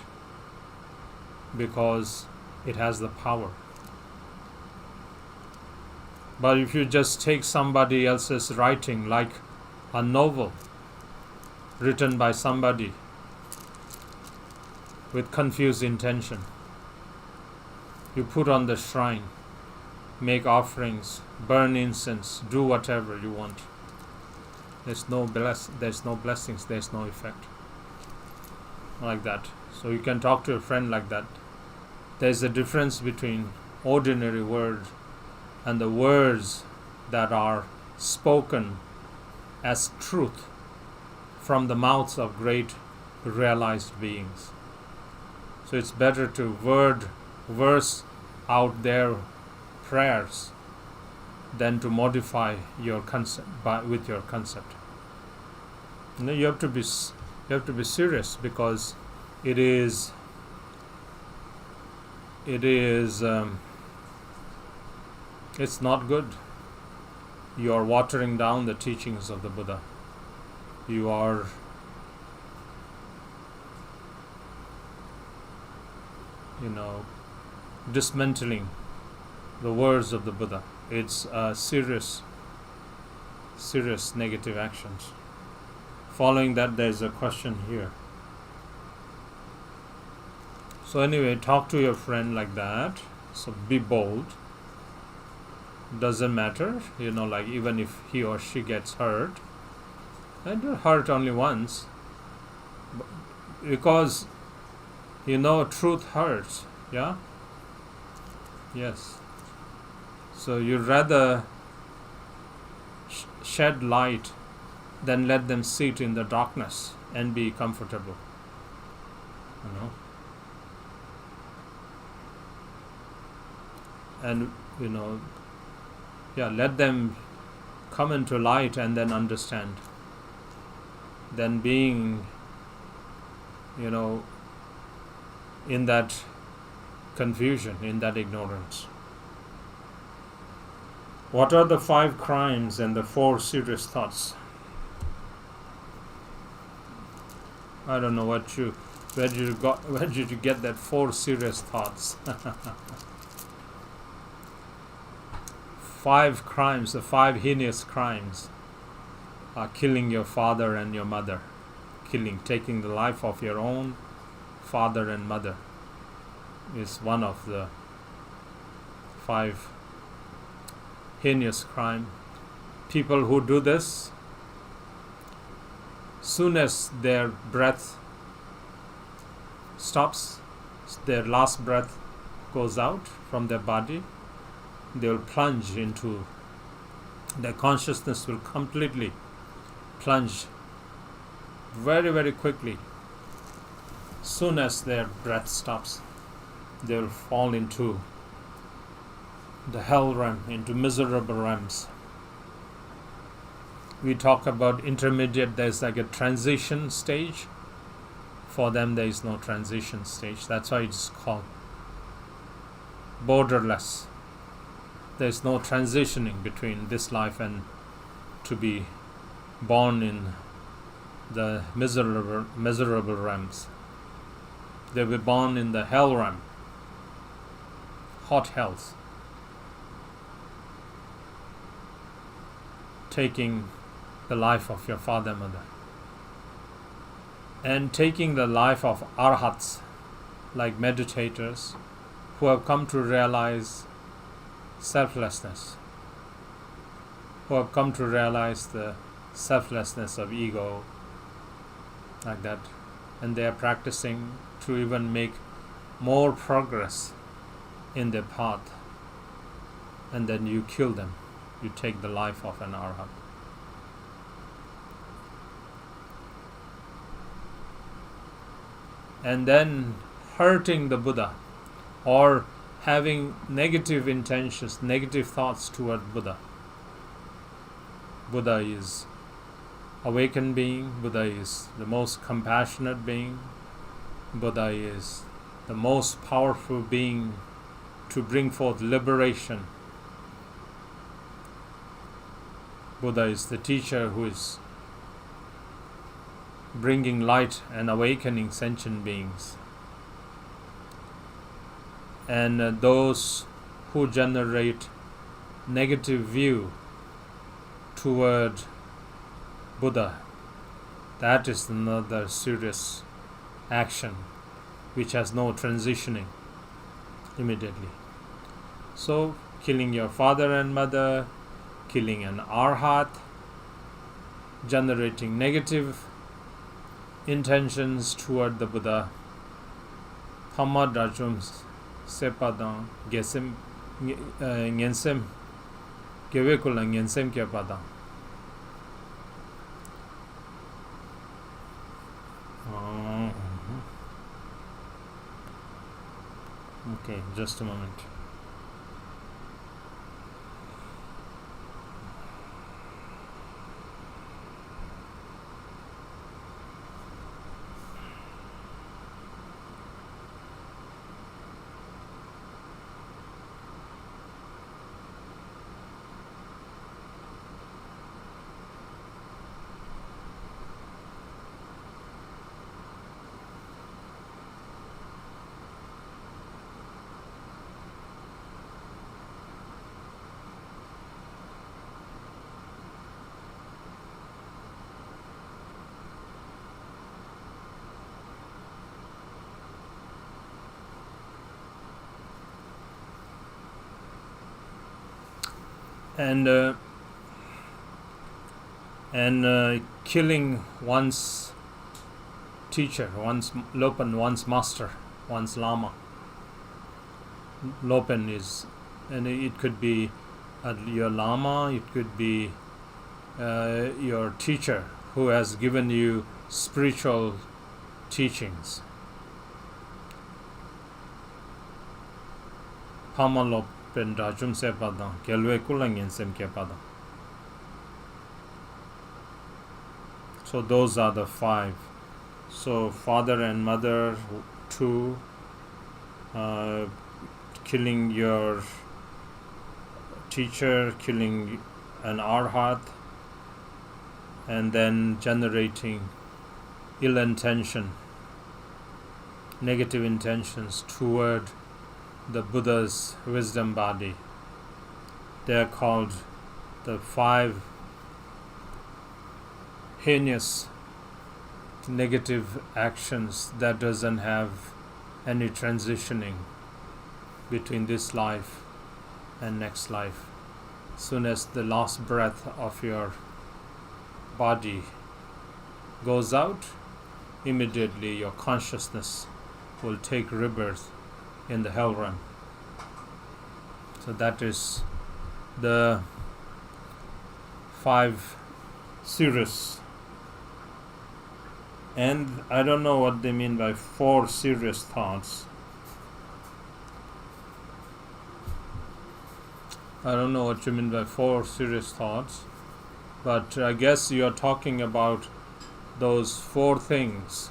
because it has the power. But if you just take somebody else's writing, like a novel written by somebody with confused intention, you put on the shrine, make offerings, burn incense, do whatever you want. There's no blessings, there's no effect. Like that. So you can talk to a friend like that. There's a difference between ordinary words and the words that are spoken as truth from the mouths of great realized beings. So it's better to verse out their prayers than to modify your concept with your concept. You have to be serious, because it's not good. You are watering down the teachings of the Buddha. You are dismantling the words of the Buddha. It's serious negative actions. Following that, there's a question here. So anyway, talk to your friend like that. So be bold. Doesn't matter, like even if he or she gets hurt, and you're hurt only once, because truth hurts. Yeah. Yes. So you'd rather shed light than let them sit in the darkness and be comfortable. And let them come into light and then understand. Then being, in that confusion, in that ignorance. What are the 5 crimes and the 4 serious thoughts? I don't know where did you get that 4 serious thoughts? 5 crimes, the 5 heinous crimes are killing your father and your mother. Taking the life of your own father and mother is one of the 5 heinous crime. People who do this, soon as their breath stops, their last breath goes out from their body, they will plunge into, their consciousness will completely plunge very, very quickly. Soon as their breath stops, they will fall into the hell realm, into miserable realms. We talk about intermediate, there's like a transition stage. For them, there is no transition stage. That's why it's called borderless. There's no transitioning between this life and to be born in the miserable realms. They were born in the hell realm, hot hells, taking the life of your father, mother, and taking the life of arhats, like meditators, who have come to realize selflessness, who have come to realize the selflessness of ego, like that, and they are practicing to even make more progress in their path, and then you kill them, you take the life of an arhat. And then hurting the Buddha, or having negative intentions, negative thoughts toward Buddha. Buddha is awakened being, Buddha is the most compassionate being, Buddha is the most powerful being to bring forth liberation. Buddha is the teacher who is bringing light and awakening sentient beings. And those who generate negative view toward Buddha, that is another serious action which has no transitioning immediately. So, killing your father and mother, killing an arhat, generating negative intentions toward the Buddha, Thamma Dajum Sepadang Gesem Ngensem Gewekula Ngensem Kepadang. Okay, just a moment. and killing one's teacher, one's Lopen, one's master, one's Lama. Lopen is, and it could be your Lama, it could be your teacher who has given you spiritual teachings. Pama Lopen Rajum Sepada, Kelwe Kulangin Semkepada. So those are the 5. So father and mother, 2, killing your teacher, killing an arhat, and then generating ill intention, negative intentions toward the Buddha's wisdom body. They are called the 5 heinous negative actions that doesn't have any transitioning between this life and next life. Soon as the last breath of your body goes out, immediately your consciousness will take rebirth in the hell realm. So that is the 5 serious. And I don't know what they mean by 4 serious thoughts. I don't know what you mean by 4 serious thoughts, but I guess you are talking about those 4 things,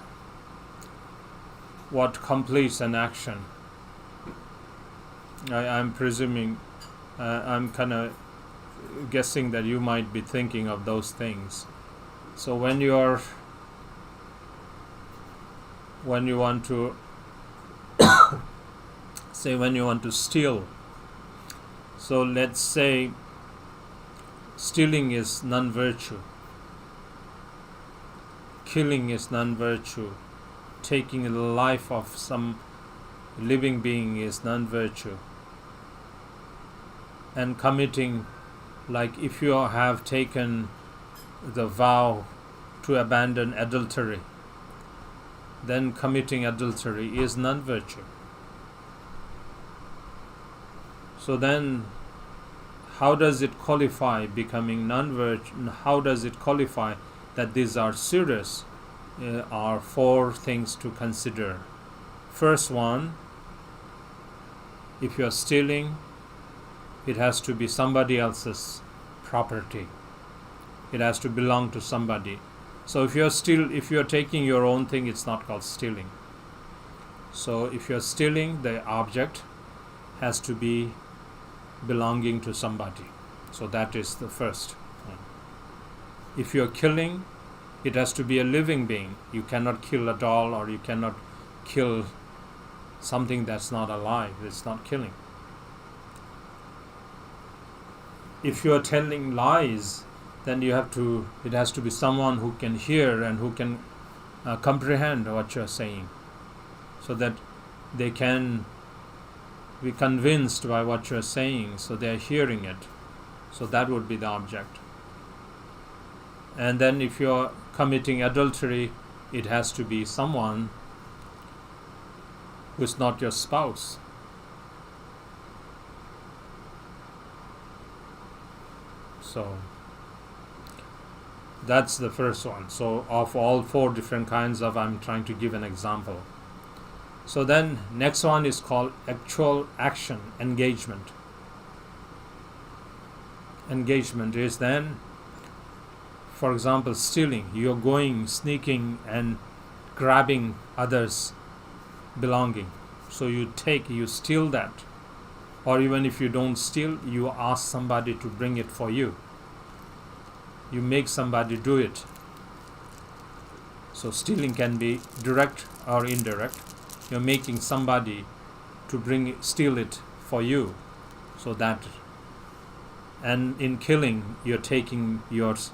what completes an action. I'm presuming, I'm kind of guessing that you might be thinking of those things. So when you want to say, when you want to steal, so let's say stealing is non-virtue, killing is non-virtue, taking the life of some living being is non-virtue, and committing, like if you have taken the vow to abandon adultery, then committing adultery is non-virtue. So then, how does it qualify becoming non-virtue? How does it qualify that these are serious? Are 4 things to consider. First one, if you are stealing, it has to be somebody else's property. It has to belong to somebody. So if you are taking your own thing, it's not called stealing. So if you are stealing, the object has to be belonging to somebody. So that is the first one. If you are killing, it has to be a living being. You cannot kill a doll, or you cannot kill something that's not alive. It's not killing. If you are telling lies, then it has to be someone who can hear and who can comprehend what you're saying, so that they can be convinced by what you're saying, so they're hearing it. So that would be the object. And then if you're committing adultery, it has to be someone who's not your spouse. So that's the first one. So of all 4 different kinds of, I'm trying to give an example. So then next one is called actual action, engagement. Engagement is then, for example, stealing. You're going, sneaking and grabbing others' belonging. So you steal that. Or even if you don't steal, you ask somebody to bring it for you. You make somebody do it. So stealing can be direct or indirect. You're making somebody to steal it for you. So that, and in killing, you're taking yours,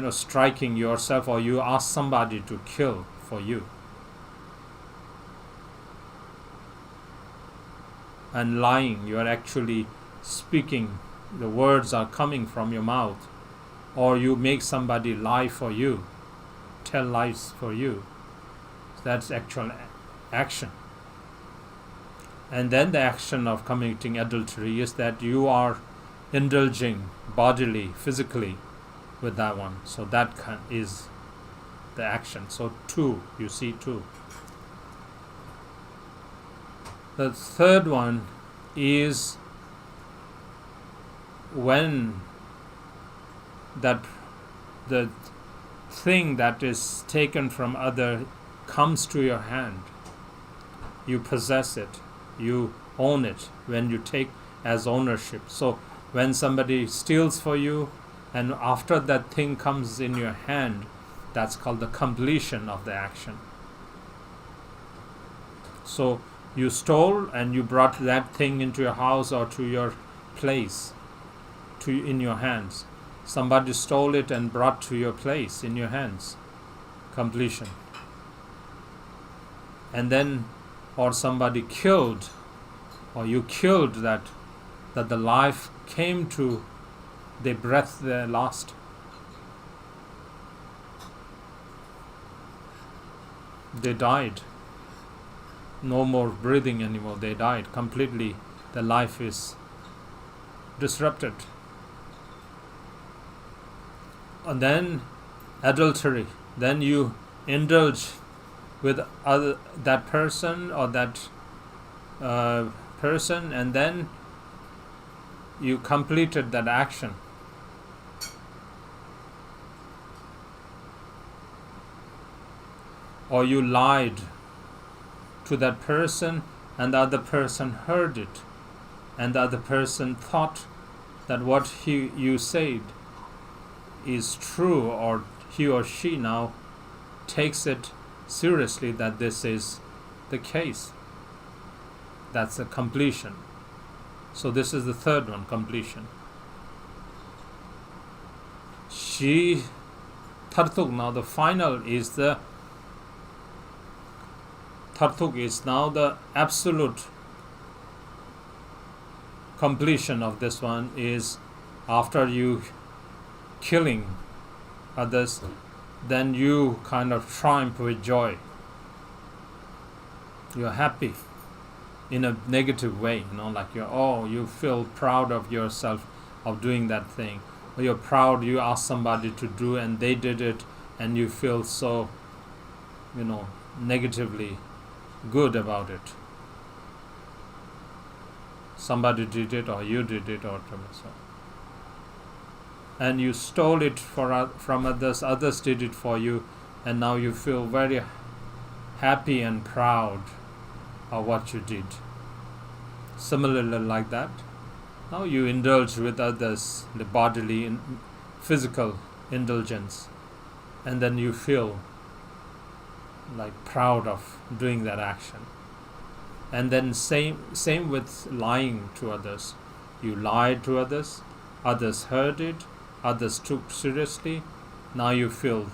striking yourself, or you ask somebody to kill for you. And lying, you are actually speaking the words are coming from your mouth, or you make somebody lie for you, tell lies for you. That's actual action. And then the action of committing adultery is that you are indulging bodily, physically with that one. So that is the action. So two, you see two. The third one is when that the thing that is taken from other comes to your hand. You possess it. You own it when you take as ownership. So when somebody steals for you and after that thing comes in your hand, that's called the completion of the action. So you stole and you brought that thing into your house or to your place, in your hands. Somebody stole it and brought to your place in your hands. Completion. And then, or somebody killed, or you killed that the life came to the breath they lost. They died. No more breathing anymore. They died completely. The life is disrupted. And then adultery. Then you indulge with that person or that person, and then you completed that action. Or you lied to that person and the other person heard it, and the other person thought that what you said is true, or he or she now takes it seriously that this is the case. That's a completion. So this is the third one, completion. She Tartuk, now the final is the Tartuk is now the absolute completion of this one is after you killing others, then you kind of triumph with joy. You're happy in a negative way, like you feel proud of yourself of doing that thing. Or you're proud, you ask somebody to do and they did it, and you feel so, negatively good about it. Somebody did it, or you did it, or so. And you stole it from others did it for you, and now you feel very happy and proud of what you did. Similarly like that, now you indulge with others, the bodily, physical indulgence, and then you feel like proud of doing that action. And then same with lying to others. You lied to others, others heard it, others took seriously. Now you feel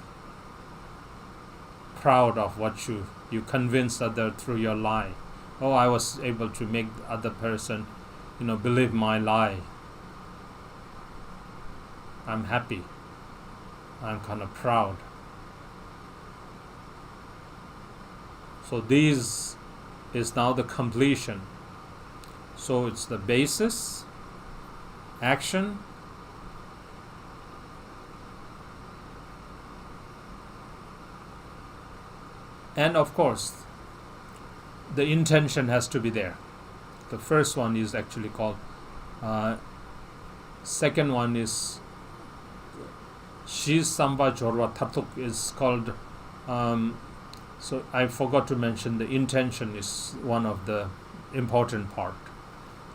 proud of what you convinced other through your lie. Oh, I was able to make the other person, believe my lie. I'm happy. I'm kind of proud. So these is now the completion. So it's the basis, action, and of course the intention has to be there. The first one is actually called second one is Shi Samba Jorwa Tatuk is called so I forgot to mention the intention is one of the important part.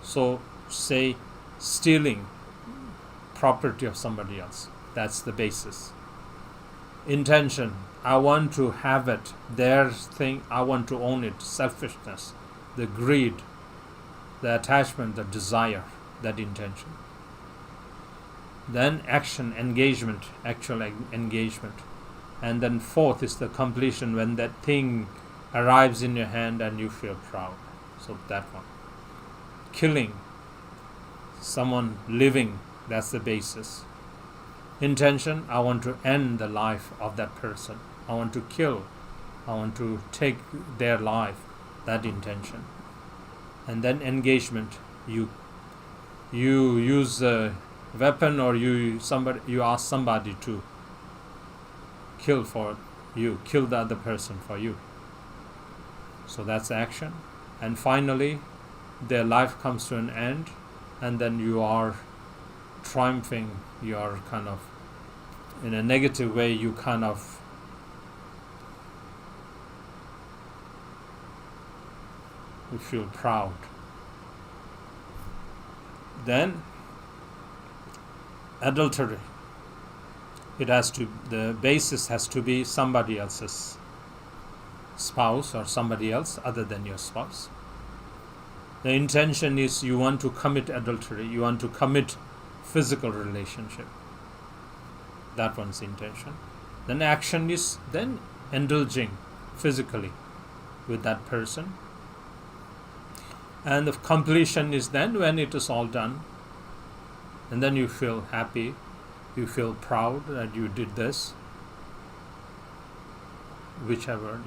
So say stealing property of somebody else, that's the basis. Intention, I want to have it, their thing, I want to own it. Selfishness, the greed, the attachment, the desire, that intention. Then action, engagement, actual engagement. And then fourth is the completion, when that thing arrives in your hand and you feel proud. So that one. Killing, someone living, that's the basis. Intention, I want to end the life of that person. I want to kill. I want to take their life, that intention. And then engagement, you use a weapon, or you ask somebody to kill the other person for you. So that's action. And finally, their life comes to an end, and then you are triumphing. You are kind of, in a negative way, you kind of you feel proud. Then adultery, the basis has to be somebody else's spouse or somebody else other than your spouse. The intention is you want to commit adultery, you want to commit physical relationship. That one's intention. Then action is then indulging physically with that person. And the completion is then when it is all done. And then you feel happy, you feel proud that you did this. Whichever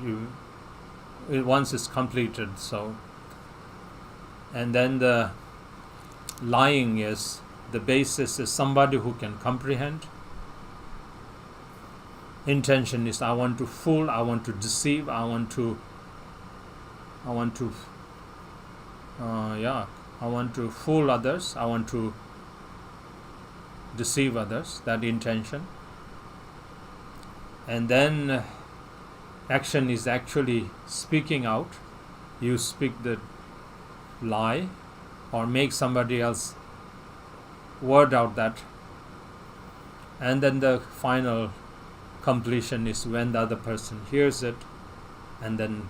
once it's completed. So, and then the lying is, the basis is somebody who can comprehend. Intention is I want to fool, I want to deceive, I want to fool others, I want to deceive others, that intention. And then action is actually speaking out. You speak the lie or make somebody else word out that. And then the final completion is when the other person hears it and then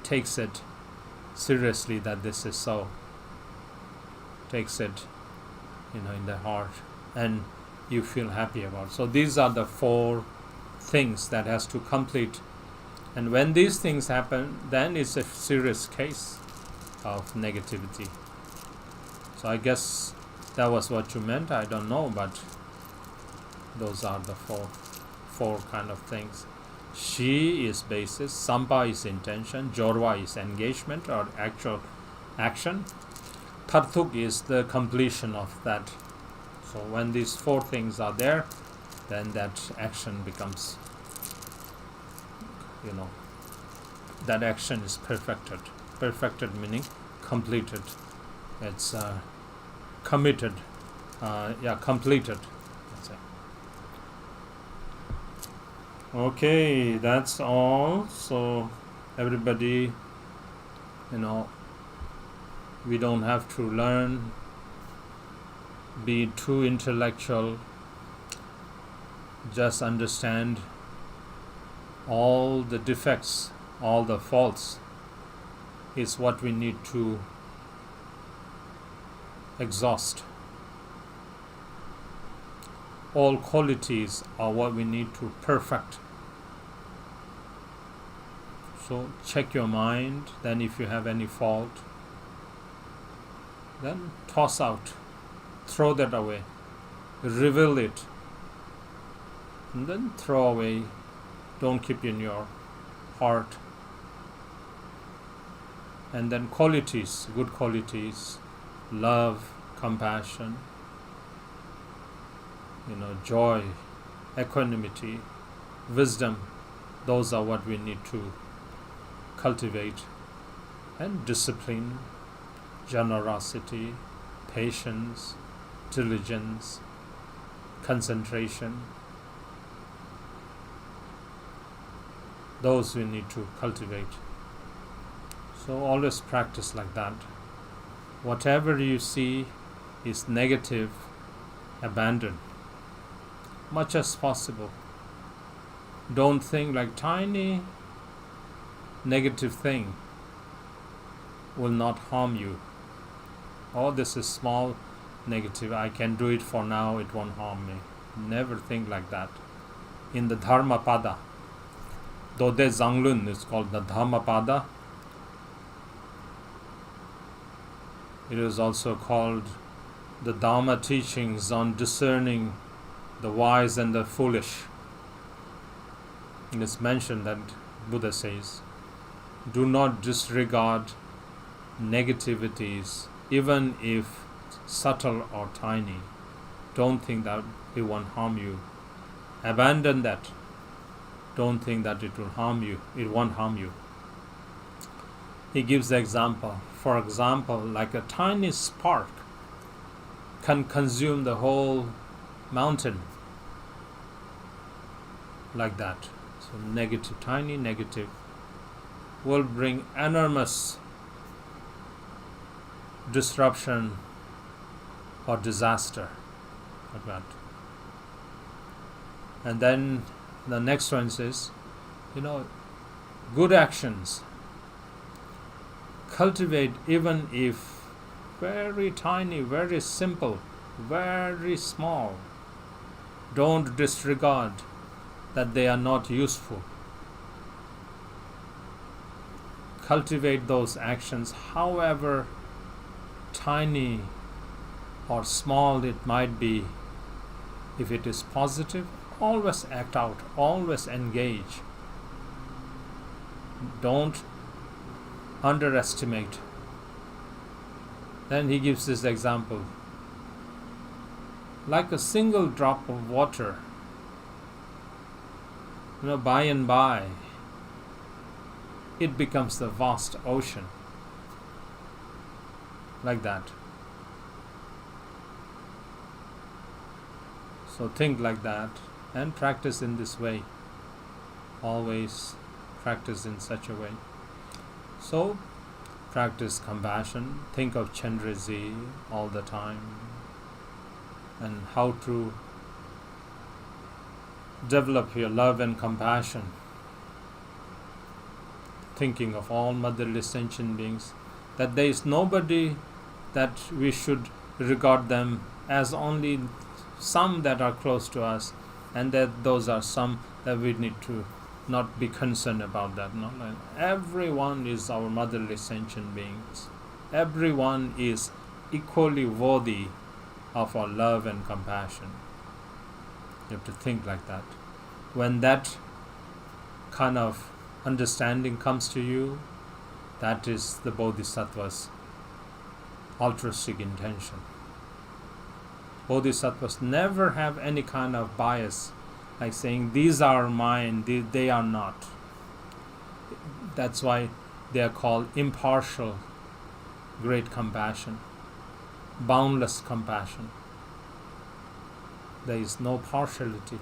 takes it seriously that this is so, takes it in the heart, and you feel happy about it. So these are the 4 things that has to complete. And when these things happen, then it's a serious case of negativity. So I guess that was what you meant. I don't know, but those are the four kind of things. Shi is basis, Sampa is intention, Jorva is engagement or actual action, Tarthuk is the completion of that. So when these 4 things are there, then that action becomes, that action is perfected. Perfected meaning completed. It's committed. Completed. That's it. Okay, that's all. So everybody, we don't have to learn, be too intellectual. Just understand all the defects, all the faults is what we need to exhaust. All qualities are what we need to perfect. So check your mind, then if you have any fault, then toss out, throw that away, reveal it, and then throw away. Don't keep in your heart. And then qualities, good qualities, love, compassion, joy, equanimity, wisdom, those are what we need to cultivate. And discipline, generosity, patience, diligence, concentration, those we need to cultivate. So always practice like that. Whatever you see is negative, abandon much as possible. Don't think like tiny negative thing will not harm you. Oh, this is small negative, I can do it for now, it won't harm me. Never think like that. In the Dharma Pada, Dode Zanglun is called the Dharma Pada. It is also called the Dharma teachings on discerning the wise and the foolish. It is mentioned that Buddha says, do not disregard negativities, even if subtle or tiny. Don't think that it won't harm you. Abandon that. Don't think that it will harm you. It won't harm you. He gives the example. For example, like a tiny spark can consume the whole mountain. Like that. So negative, tiny negative will bring enormous disruption or disaster. Like that. And then the next one says, good actions. Cultivate even if very tiny, very simple, very small. Don't disregard that they are not useful. Cultivate those actions, however tiny or small it might be. If it is positive, always act out, always engage. Don't underestimate. Then he gives this example. Like a single drop of water, by and by, it becomes the vast ocean. Like that. So think like that and practice in this way. Always practice in such a way. So practice compassion. Think of Chenrezik all the time and how to develop your love and compassion. Thinking of all motherly sentient beings, that there is nobody that we should regard them as only some that are close to us, and that those are some that we need to not be concerned about that. No? Everyone is our motherly sentient beings. Everyone is equally worthy of our love and compassion. You have to think like that. When that kind of understanding comes to you, that is the Bodhisattva's altruistic intention. Bodhisattvas never have any kind of bias, like saying these are mine, they are not. That's why they are called impartial great compassion, boundless compassion. There is no partiality.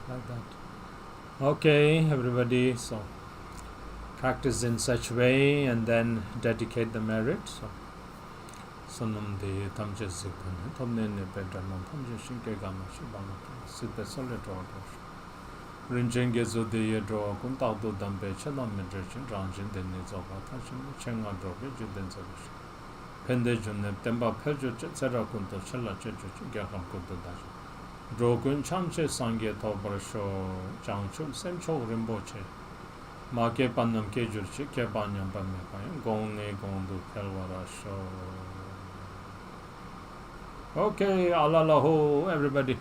Like that. Okay, everybody, so practice in such way and then dedicate the merit. So Sonam de Thamtong Gyalpo, Thomne Liberator, Thamtong Gyalpo, Siddha Solitaire. Rinjenge Zodi draw, Kuntado Dambe, Chalam Meditation, Ranjin, the needs of attention, Chenga drop, Juden Service. Pendejun, Temba Peljo, Zera Kunto, Chella, Gakam Kunto Dash. Drogun Chamche Sangye Tobrasho, Changchul, Semcho Rimboche. Make Panam Kejurchi, Kebanyam Pamepayam, Gone Gondu Pelwara Show. Okay, Alalahu, everybody.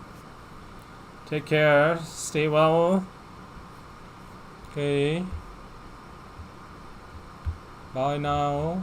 Take care, stay well. Okay. Bye now.